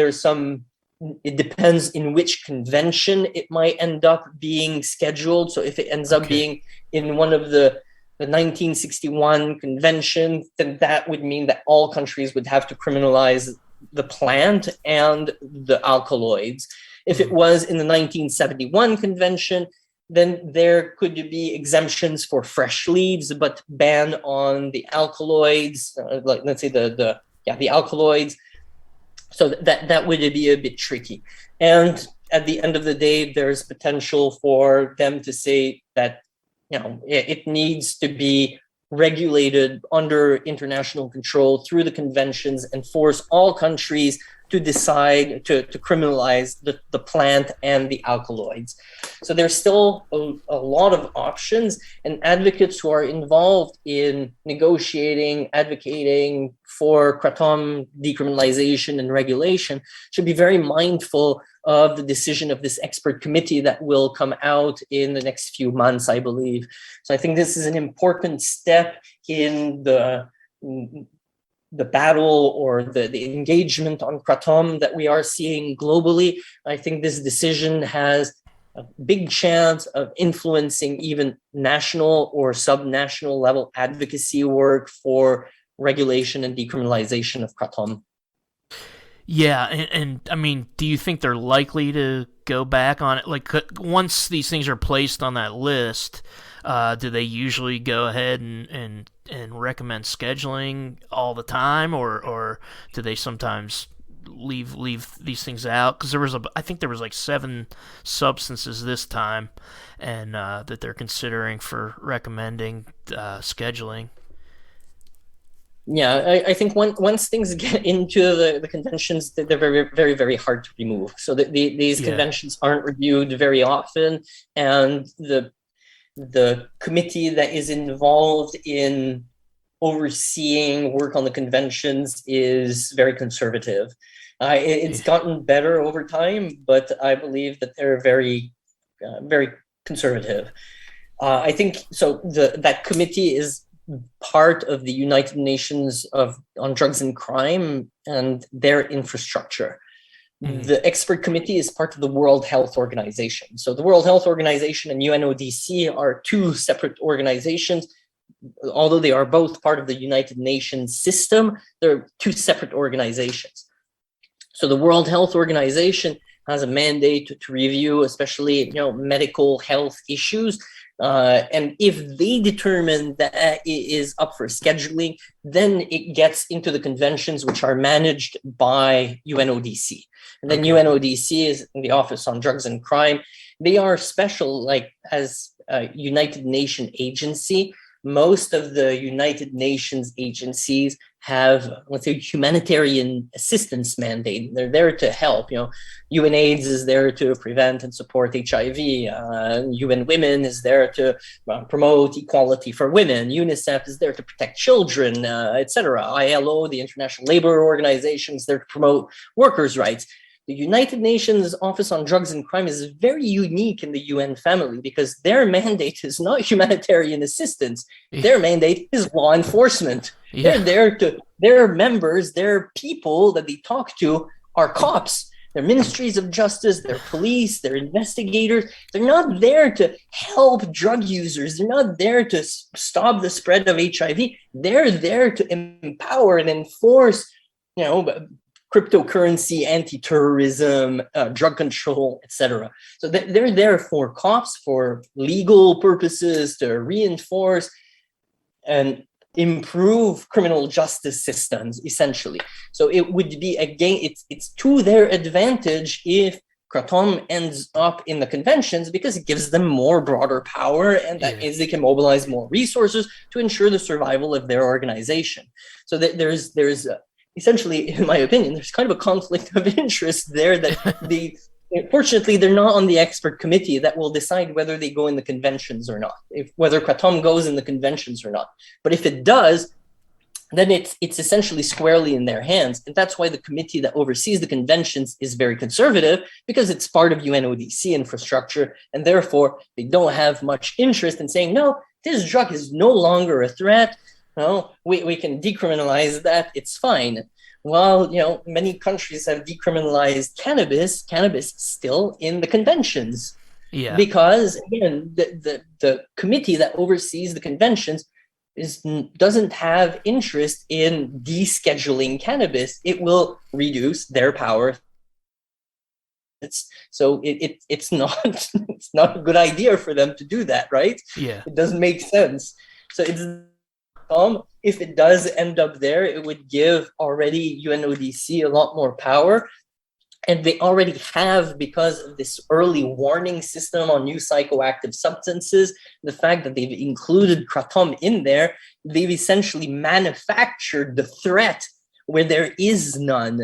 depends in which convention it might end up being scheduled. So if it ends up being in one of the 1961 convention, then that would mean that all countries would have to criminalize the plant and the alkaloids. If it was in the 1971 convention, then there could be exemptions for fresh leaves, but ban on the alkaloids, like let's say the alkaloids. So that would be a bit tricky. And at the end of the day, there's potential for them to say that it needs to be regulated under international control through the conventions and force all countries to decide to criminalize the plant and the alkaloids. So there's still a lot of options, and advocates who are involved in negotiating, advocating for Kratom decriminalization and regulation should be very mindful of the decision of this expert committee that will come out in the next few months, I believe. So I think this is an important step in the battle or the engagement on Kratom that we are seeing globally. I think this decision has a big chance of influencing even national or subnational level advocacy work for regulation and decriminalization of Kratom. Yeah, and I mean, do you think they're likely to go back on it? Like, once these things are placed on that list, do they usually go ahead and recommend scheduling all the time, or do they sometimes leave these things out? Because I think there was like 7 substances this time, and that they're considering for recommending scheduling. Yeah, I think once things get into the conventions, they're very, very, very hard to remove. So these conventions aren't reviewed very often, and the committee that is involved in overseeing work on the conventions is very conservative. It's gotten better over time, but I believe that they're very, very conservative. I think so. That committee is part of the United Nations on Drugs and Crime and their infrastructure. The expert committee is part of the World Health Organization. So the World Health Organization and UNODC are two separate organizations. Although they are both part of the United Nations system, they're two separate organizations. So the World Health Organization has a mandate to review, especially medical health issues. And if they determine that it is up for scheduling, then it gets into the conventions which are managed by UNODC. And then UNODC is in the Office on Drugs and Crime. They are special, like as a United Nations agency. Most of the United Nations agencies have, let's say, humanitarian assistance mandate. They're there to help. UNAIDS is there to prevent and support HIV. UN Women is there to promote equality for women. UNICEF is there to protect children, etc. ILO, the International Labour Organization, is there to promote workers' rights. The United Nations Office on Drugs and Crime is very unique in the UN family because their mandate is not humanitarian assistance. Their mandate is law enforcement. They're there to, their members, their people that they talk to are cops. They're ministries of justice, they're police, they're investigators. They're not there to help drug users. They're not there to stop the spread of HIV. They're there to empower and enforce, cryptocurrency, anti-terrorism, drug control, etc. So they're there for cops, for legal purposes, to reinforce and improve criminal justice systems, essentially. So it would be, again, it's to their advantage if Kratom ends up in the conventions because it gives them more broader power, and that means they can mobilize more resources to ensure the survival of their organization. So that there's essentially, in my opinion, there's kind of a conflict of interest there that fortunately, they're not on the expert committee that will decide whether they go in the conventions or not, whether Kratom goes in the conventions or not. But if it does, then it's essentially squarely in their hands. And that's why the committee that oversees the conventions is very conservative, because it's part of UNODC infrastructure. And therefore, they don't have much interest in saying, no, this drug is no longer a threat. No, we can decriminalize that. It's fine. While, many countries have decriminalized cannabis is still in the conventions. Yeah. Because, again, the committee that oversees the conventions doesn't have interest in descheduling cannabis. It will reduce their power. It's not it's not a good idea for them to do that, right? Yeah. It doesn't make sense. So if it does end up there, it would give already UNODC a lot more power. And they already have, because of this early warning system on new psychoactive substances, the fact that they've included Kratom in there, they've essentially manufactured the threat where there is none.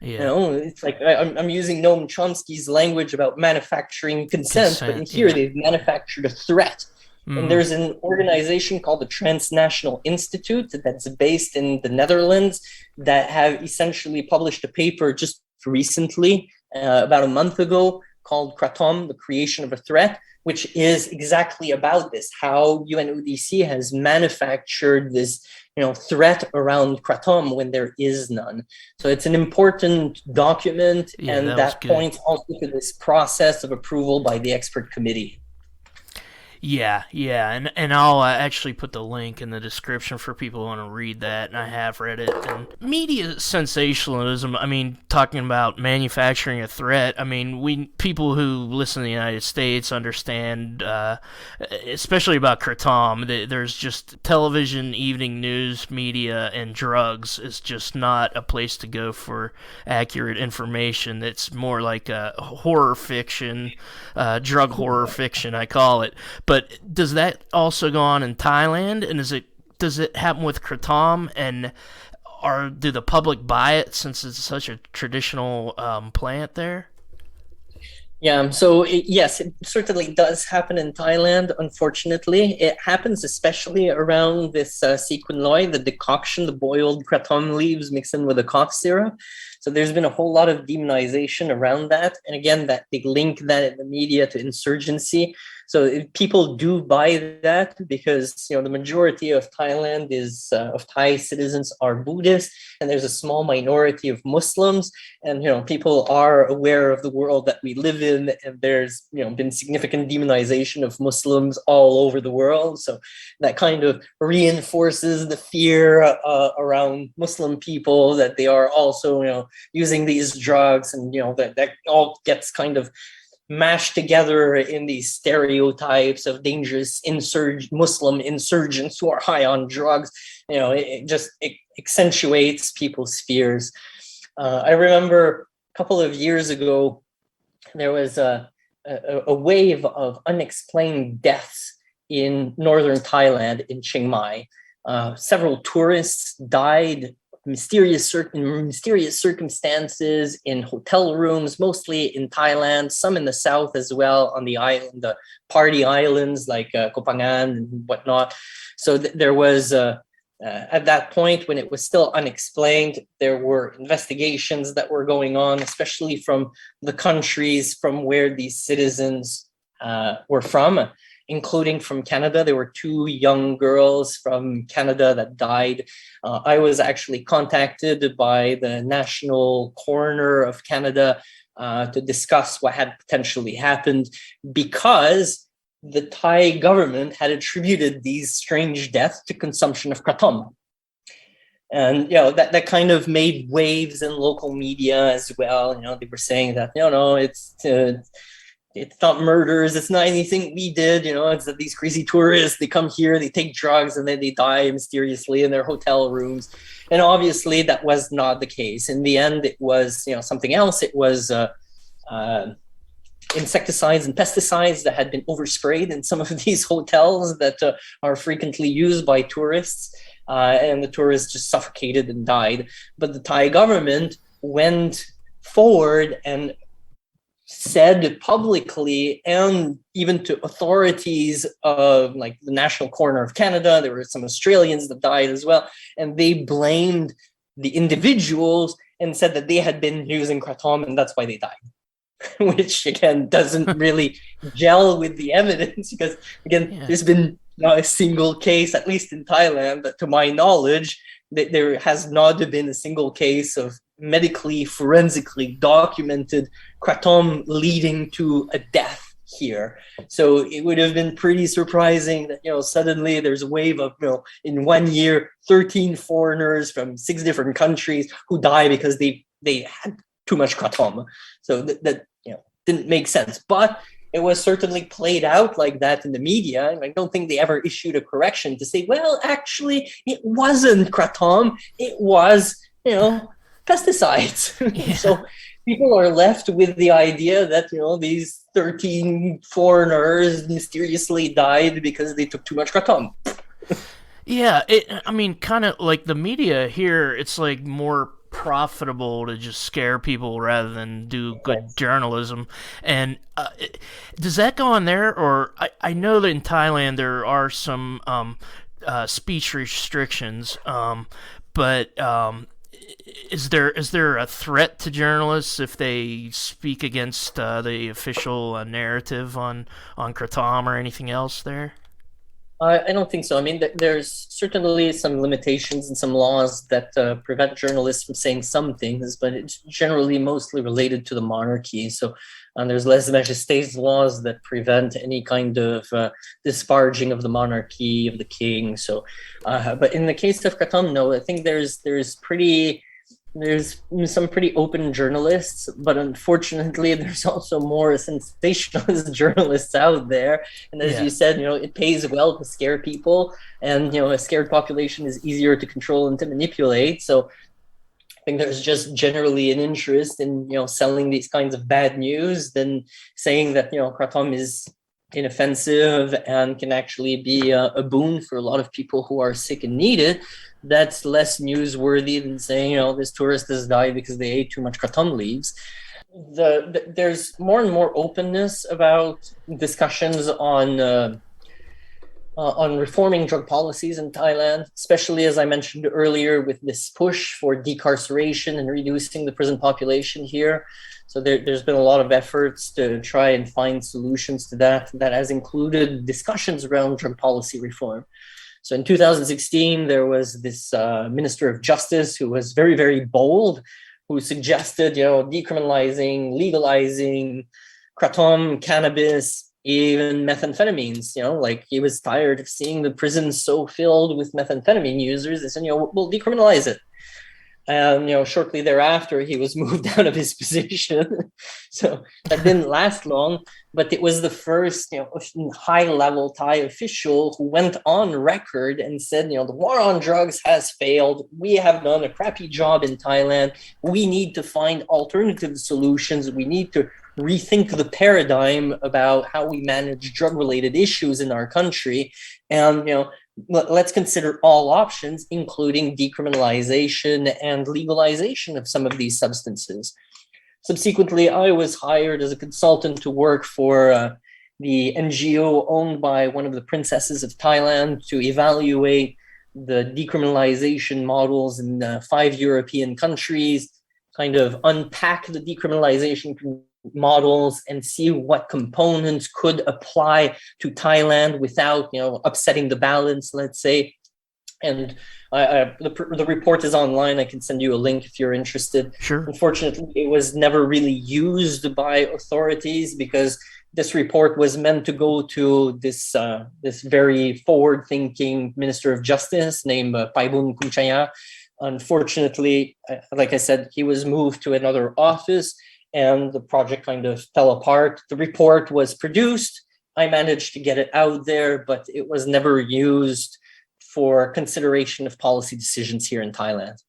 Yeah. It's like I'm using Noam Chomsky's language about manufacturing consent, but in here they've manufactured a threat. And there's an organization called the Transnational Institute that's based in the Netherlands that have essentially published a paper just recently, about a month ago, called Kratom, the Creation of a Threat, which is exactly about this, how UNODC has manufactured this threat around Kratom when there is none. So it's an important document, and that points also to this process of approval by the expert committee. Yeah, and I'll actually put the link in the description for people who want to read that, and I have read it. And media sensationalism, talking about manufacturing a threat, people who listen to the United States understand, especially about Kratom, there's just television, evening news, media, and drugs is just not a place to go for accurate information. It's more like a horror fiction, drug horror fiction, I call it. But does that also go on in Thailand? And does it happen with Kratom? And do the public buy it since it's such a traditional plant there? Yeah, so yes, it certainly does happen in Thailand, unfortunately. It happens especially around this sequin loy, the decoction, the boiled Kratom leaves mixed in with a cough syrup. So there's been a whole lot of demonization around that. And again, that they link that in the media to insurgency. So people do buy that because, the majority of Thailand of Thai citizens are Buddhist, and there's a small minority of Muslims. And, people are aware of the world that we live in, and there's, been significant demonization of Muslims all over the world. So that kind of reinforces the fear around Muslim people that they are also, using these drugs, and, that all gets kind of mashed together in these stereotypes of dangerous Muslim insurgents who are high on drugs. It accentuates people's fears. I remember a couple of years ago, there was a wave of unexplained deaths in northern Thailand, in Chiang Mai. Several tourists died in mysterious circumstances in hotel rooms, mostly in Thailand, some in the south as well, on the island, the party islands like Koh Phangan and whatnot. So there was, at that point, when it was still unexplained, there were investigations that were going on, especially from the countries from where these citizens were from, including from Canada. There were 2 young girls from Canada that died. I was actually contacted by the National Coroner of Canada to discuss what had potentially happened, because the Thai government had attributed these strange deaths to consumption of kratom. And, that kind of made waves in local media as well. They were saying that, no, it's not murders. It's not anything we did. It's that these crazy tourists, they come here, they take drugs, and then they die mysteriously in their hotel rooms. And obviously that was not the case. In the end, it was, something else. It was insecticides and pesticides that had been oversprayed in some of these hotels that are frequently used by tourists. And the tourists just suffocated and died. But the Thai government went forward and said publicly, and even to authorities of like the National Coroner of Canada, there were some Australians that died as well, and they blamed the individuals and said that they had been using kratom and that's why they died. Which again doesn't really gel with the evidence, because again, there's been not a single case, at least in Thailand, that to my knowledge, there has not been a single case of medically, forensically documented kratom leading to a death here. So it would have been pretty surprising that, suddenly there's a wave of, in 1 year, 13 foreigners from 6 different countries who die because they had too much kratom. So that didn't make sense. But it was certainly played out like that in the media. And I don't think they ever issued a correction to say, well, actually, it wasn't kratom. It was, pesticides. Yeah. So people are left with the idea that, these 13 foreigners mysteriously died because they took too much kratom. Yeah, kind of like the media here, it's like more profitable to just scare people rather than do good journalism. And does that go on there? Or I know that in Thailand there are some speech restrictions, but is there a threat to journalists if they speak against the official narrative on kratom or anything else there? I don't think so. There's certainly some limitations and some laws that prevent journalists from saying some things, but it's generally mostly related to the monarchy. So there's lèse-majesté laws that prevent any kind of disparaging of the monarchy, of the king. So, but in the case of kratom, no, I think there's some pretty open journalists, but unfortunately there's also more sensationalist journalists out there. And as you said, it pays well to scare people, and a scared population is easier to control and to manipulate. So I think there's just generally an interest in selling these kinds of bad news than saying that kratom is inoffensive and can actually be a boon for a lot of people who are sick and need it. That's less newsworthy than saying, this tourist has died because they ate too much kratom leaves. There's more and more openness about discussions on on reforming drug policies in Thailand, especially as I mentioned earlier, with this push for decarceration and reducing the prison population here. So there's been a lot of efforts to try and find solutions to that. That has included discussions around drug policy reform. So in 2016, there was this Minister of Justice who was very, very bold, who suggested, decriminalizing, legalizing kratom, cannabis, even methamphetamines. Like he was tired of seeing the prisons so filled with methamphetamine users. They said, we'll decriminalize it. And, shortly thereafter, he was moved out of his position. So that didn't last long, but it was the first, high-level Thai official who went on record and said, the war on drugs has failed. We have done a crappy job in Thailand. We need to find alternative solutions. We need to rethink the paradigm about how we manage drug-related issues in our country. And, let's consider all options, including decriminalization and legalization of some of these substances. Subsequently, I was hired as a consultant to work for the NGO owned by one of the princesses of Thailand to evaluate the decriminalization models in 5 European countries, kind of unpack the decriminalization models and see what components could apply to Thailand without, upsetting the balance, let's say. And the report is online. I can send you a link if you're interested. Sure. Unfortunately, it was never really used by authorities because this report was meant to go to this very forward-thinking Minister of Justice named Paibun Kumchaya. Unfortunately, like I said, he was moved to another office, and the project kind of fell apart. The report was produced. I managed to get it out there, but it was never used for consideration of policy decisions here in Thailand.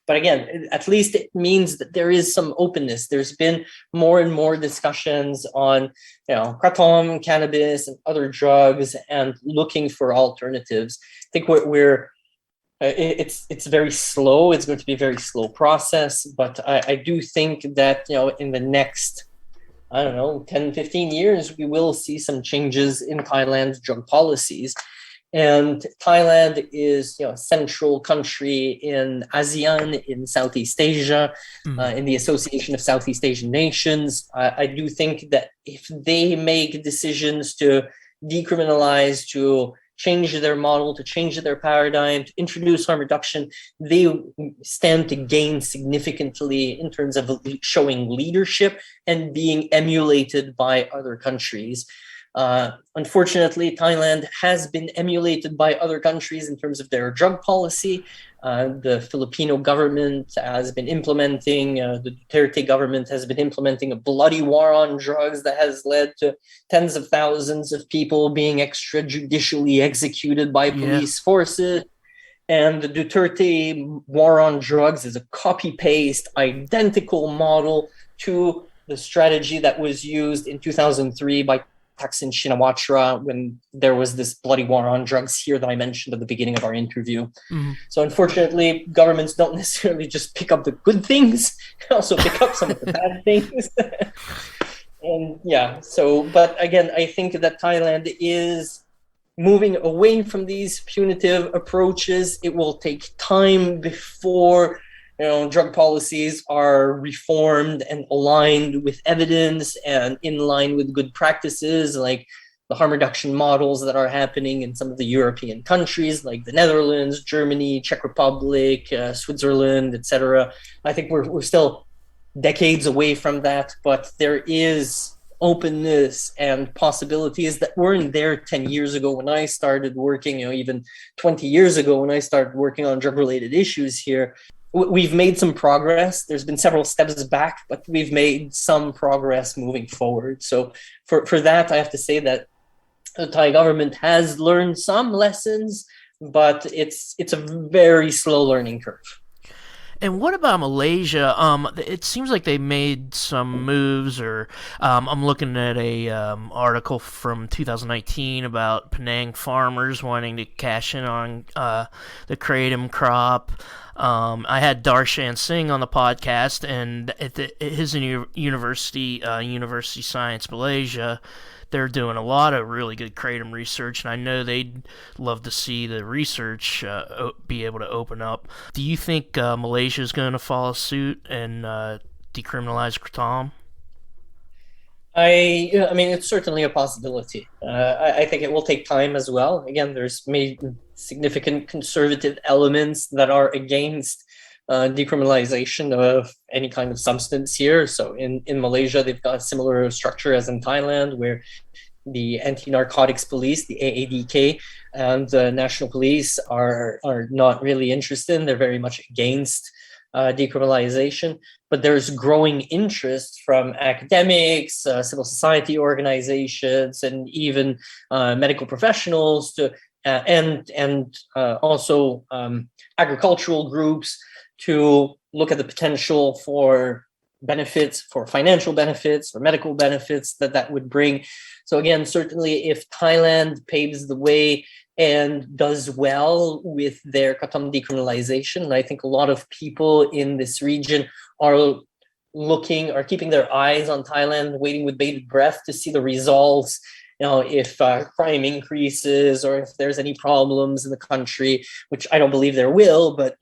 But again, at least it means that there is some openness. There's been more and more discussions on, kratom, cannabis, and other drugs, and looking for alternatives. I think it's very slow. It's going to be a very slow process, but I do think that, in the next, 10, 15 years, we will see some changes in Thailand's drug policies. And Thailand is, a central country in ASEAN, in Southeast Asia, in the Association of Southeast Asian Nations. I do think that if they make decisions to decriminalize, to change their model, to change their paradigm, to introduce harm reduction, they stand to gain significantly in terms of showing leadership and being emulated by other countries. Unfortunately, Thailand has been emulated by other countries in terms of their drug policy. The Filipino government has been implementing, the Duterte government has been implementing a bloody war on drugs that has led to tens of thousands of people being extrajudicially executed by police forces. And the Duterte war on drugs is a copy-paste, identical model to the strategy that was used in 2003 by Thaksin Shinawatra when there was this bloody war on drugs here that I mentioned at the beginning of our interview. Mm-hmm. So unfortunately, governments don't necessarily just pick up the good things, they also pick up some of the bad things. And but again, I think that Thailand is moving away from these punitive approaches. It will take time before drug policies are reformed and aligned with evidence and in line with good practices, like the harm reduction models that are happening in some of the European countries, like the Netherlands, Germany, Czech Republic, Switzerland, etc. I think we're still decades away from that, but there is openness and possibilities that weren't there 10 years ago when I started working, even 20 years ago when I started working on drug-related issues here. We've made some progress. There's been several steps back, but we've made some progress moving forward. So for that, I have to say that the Thai government has learned some lessons, but it's a very slow learning curve. And what about Malaysia? It seems like they made some moves, or I'm looking at a article from 2019 about Penang farmers wanting to cash in on the kratom crop. I had Darshan Singh on the podcast, and at his university, University Science Malaysia, they're doing a lot of really good kratom research, and I know they'd love to see the research be able to open up. Do you think Malaysia is going to follow suit and decriminalize kratom? I mean, it's certainly a possibility. I think it will take time as well. Again, there's significant conservative elements that are against decriminalization of any kind of substance here. So in Malaysia, they've got a similar structure as in Thailand, where the anti-narcotics police, the AADK, and the national police are not really interested. They're very much against decriminalization, but there's growing interest from academics, civil society organizations, and even medical professionals and also agricultural groups to look at the potential for benefits, for financial benefits, for medical benefits that would bring. So again, certainly if Thailand paves the way and does well with their kratom decriminalization, and I think a lot of people in this region are keeping their eyes on Thailand, waiting with bated breath to see the results. If crime increases or if there's any problems in the country, which I don't believe there will, but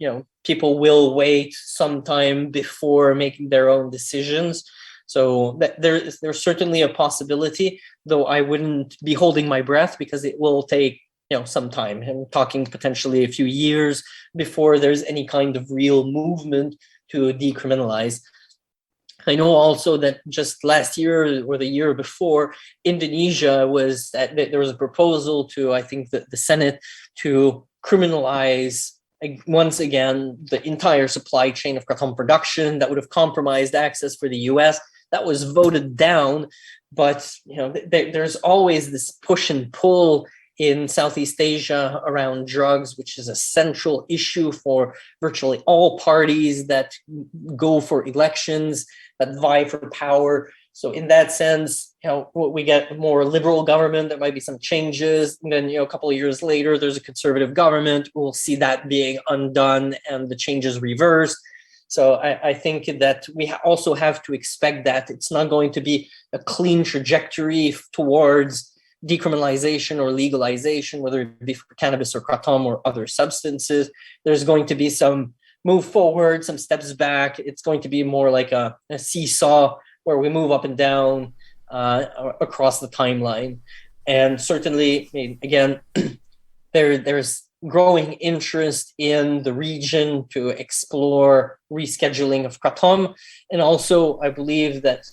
people will wait some time before making their own decisions. So there's certainly a possibility, though I wouldn't be holding my breath because it will take some time. I'm talking potentially a few years before there's any kind of real movement to decriminalize. I know also that just last year or the year before, Indonesia there was a proposal to, I think, the Senate to criminalize once again the entire supply chain of kratom production that would have compromised access for the US. That was voted down, but there's always this push and pull in Southeast Asia around drugs, which is a central issue for virtually all parties that go for elections, that vie for power. So in that sense, we get a more liberal government, there might be some changes. And then, a couple of years later, there's a conservative government. We'll see that being undone and the changes reversed. So I think that we also have to expect that it's not going to be a clean trajectory towards decriminalization or legalization, whether it be for cannabis or kratom or other substances. There's going to be some move forward, some steps back. It's going to be more like a seesaw where we move up and down across the timeline. And certainly, again, there's growing interest in the region to explore rescheduling of kratom. And also, I believe that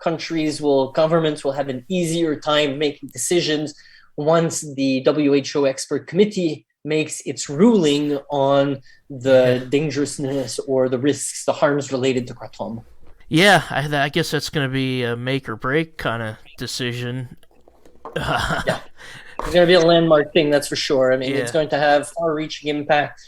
governments will have an easier time making decisions once the WHO expert committee makes its ruling on the dangerousness or the risks, the harms related to kratom. Yeah, I guess that's going to be a make or break kind of decision. Yeah, it's going to be a landmark thing, that's for sure. I mean, It's going to have far-reaching impact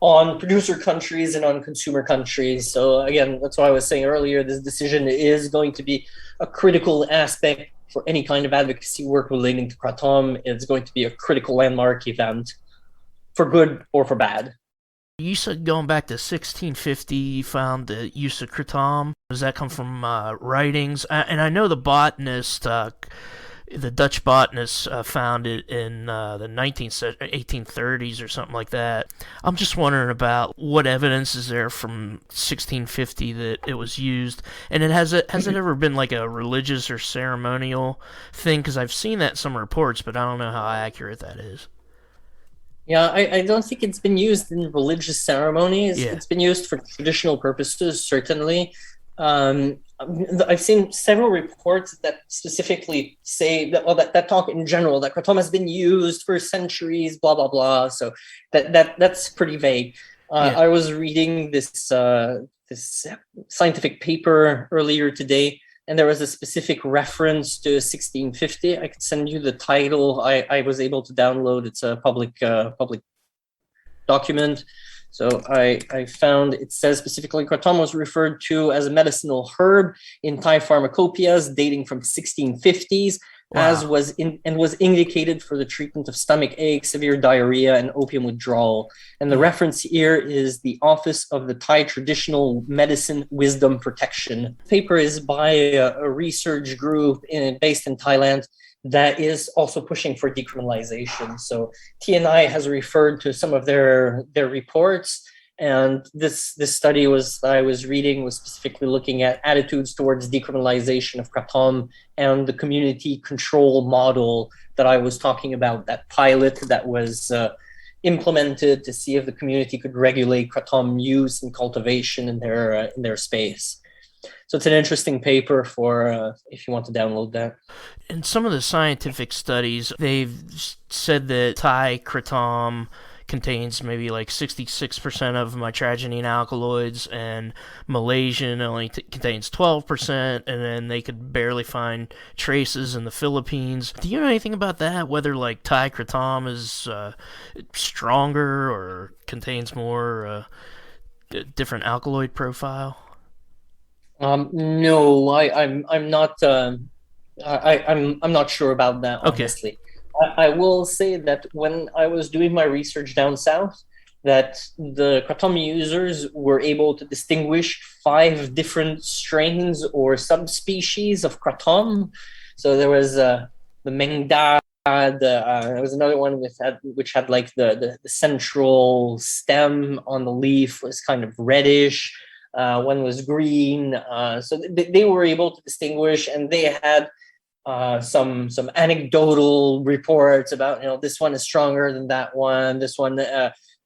on producer countries and on consumer countries. So again, that's what I was saying earlier. This decision is going to be a critical aspect for any kind of advocacy work relating to kratom. It's going to be a critical landmark event, for good or for bad. You said going back to 1650, you found the use of kratom. Does that come from writings? And I know the botanist, the Dutch botanist, found it in the 1830s or something like that. I'm just wondering about what evidence is there from 1650 that it was used, and has it ever been like a religious or ceremonial thing? Because I've seen that in some reports, but I don't know how accurate that is. Yeah, I don't think it's been used in religious ceremonies. Yeah. It's been used for traditional purposes, certainly. I've seen several reports that specifically say that talk in general that kratom has been used for centuries, blah blah blah. So that's pretty vague. I was reading this scientific paper earlier today, and there was a specific reference to 1650. I could send you the title. I was able to download. It's a public document. So I found it says specifically kratom was referred to as a medicinal herb in Thai pharmacopoeias dating from 1650s. as was indicated for the treatment of stomach ache, severe diarrhea, and opium withdrawal. And the reference here is the Office of the Thai Traditional Medicine Wisdom Protection. The paper is by a research group based in Thailand that is also pushing for decriminalization. So TNI has referred to some of their reports. And this study I was reading was specifically looking at attitudes towards decriminalization of Kratom and the community control model that I was talking about, that pilot that was implemented to see if the community could regulate Kratom use and cultivation in their space. So it's an interesting paper for if you want to download that. In some of the scientific studies, they've said that Thai Kratom contains maybe like 66% of mitragynine alkaloids, and Malaysian only contains 12%, and then they could barely find traces in the Philippines. Do you know anything about that, whether like Thai Kratom is stronger or contains more different alkaloid profile? No, I'm not I'm not sure about that, honestly. Okay. I will say that when I was doing my research down south, that the Kratom users were able to distinguish 5 different strains or subspecies of Kratom. So there was the Mengda, there was another one which had like the central stem on the leaf was kind of reddish. One was green. So they were able to distinguish, and they had some anecdotal reports about, this one is stronger than that one. This one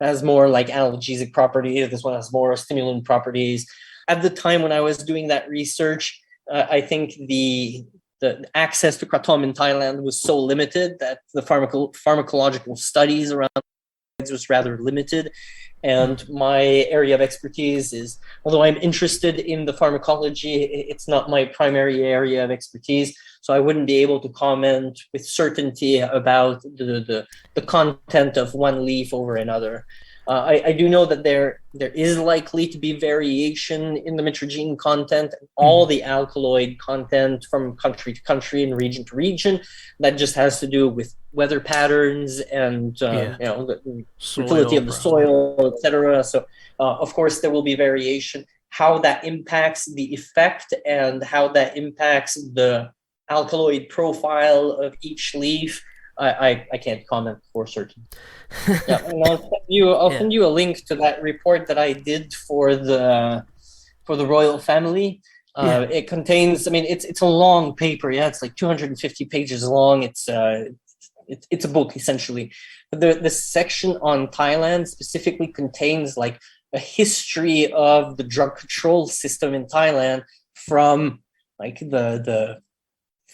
has more like analgesic properties. This one has more stimulant properties. At the time when I was doing that research, I think the access to Kratom in Thailand was so limited that the pharmacological studies around it was rather limited. And my area of expertise is, although I'm interested in the pharmacology, it's not my primary area of expertise. So I wouldn't be able to comment with certainty about the content of one leaf over another. I do know that there is likely to be variation in the mitragynine content, all the alkaloid content from country to country and region to region. That just has to do with weather patterns and the fertility of the soil, etc. So of course there will be variation. How that impacts the effect and how that impacts the alkaloid profile of each leaf, I can't comment for certain. And I'll send you a link to that report that I did for the royal family. It contains, it's a long paper. It's like 250 pages long. It's a book essentially. But the section on Thailand specifically contains like a history of the drug control system in Thailand from like the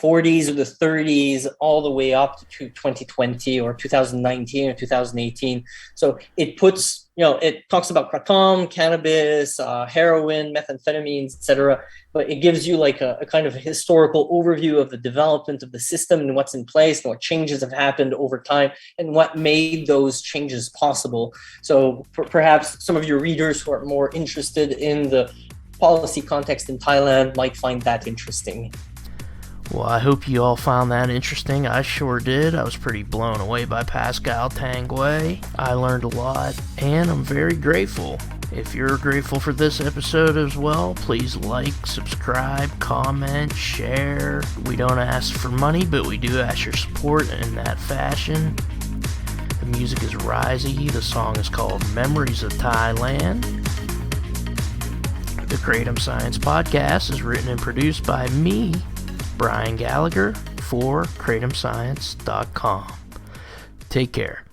40s or the 30s all the way up to 2020 or 2019 or 2018. So it puts, it talks about kratom, cannabis, heroin, methamphetamines, etc. But it gives you like a kind of a historical overview of the development of the system and what's in place and what changes have happened over time and what made those changes possible. So perhaps some of your readers who are more interested in the policy context in Thailand might find that interesting. Well, I hope you all found that interesting. I sure did. I was pretty blown away by Pascal Tanguay. I learned a lot, and I'm very grateful. If you're grateful for this episode as well, please like, subscribe, comment, share. We don't ask for money, but we do ask your support in that fashion. The music is Risey. The song is called Memories of Thailand. The Kratom Science Podcast is written and produced by me, Brian Gallagher, for KratomScience.com. Take care.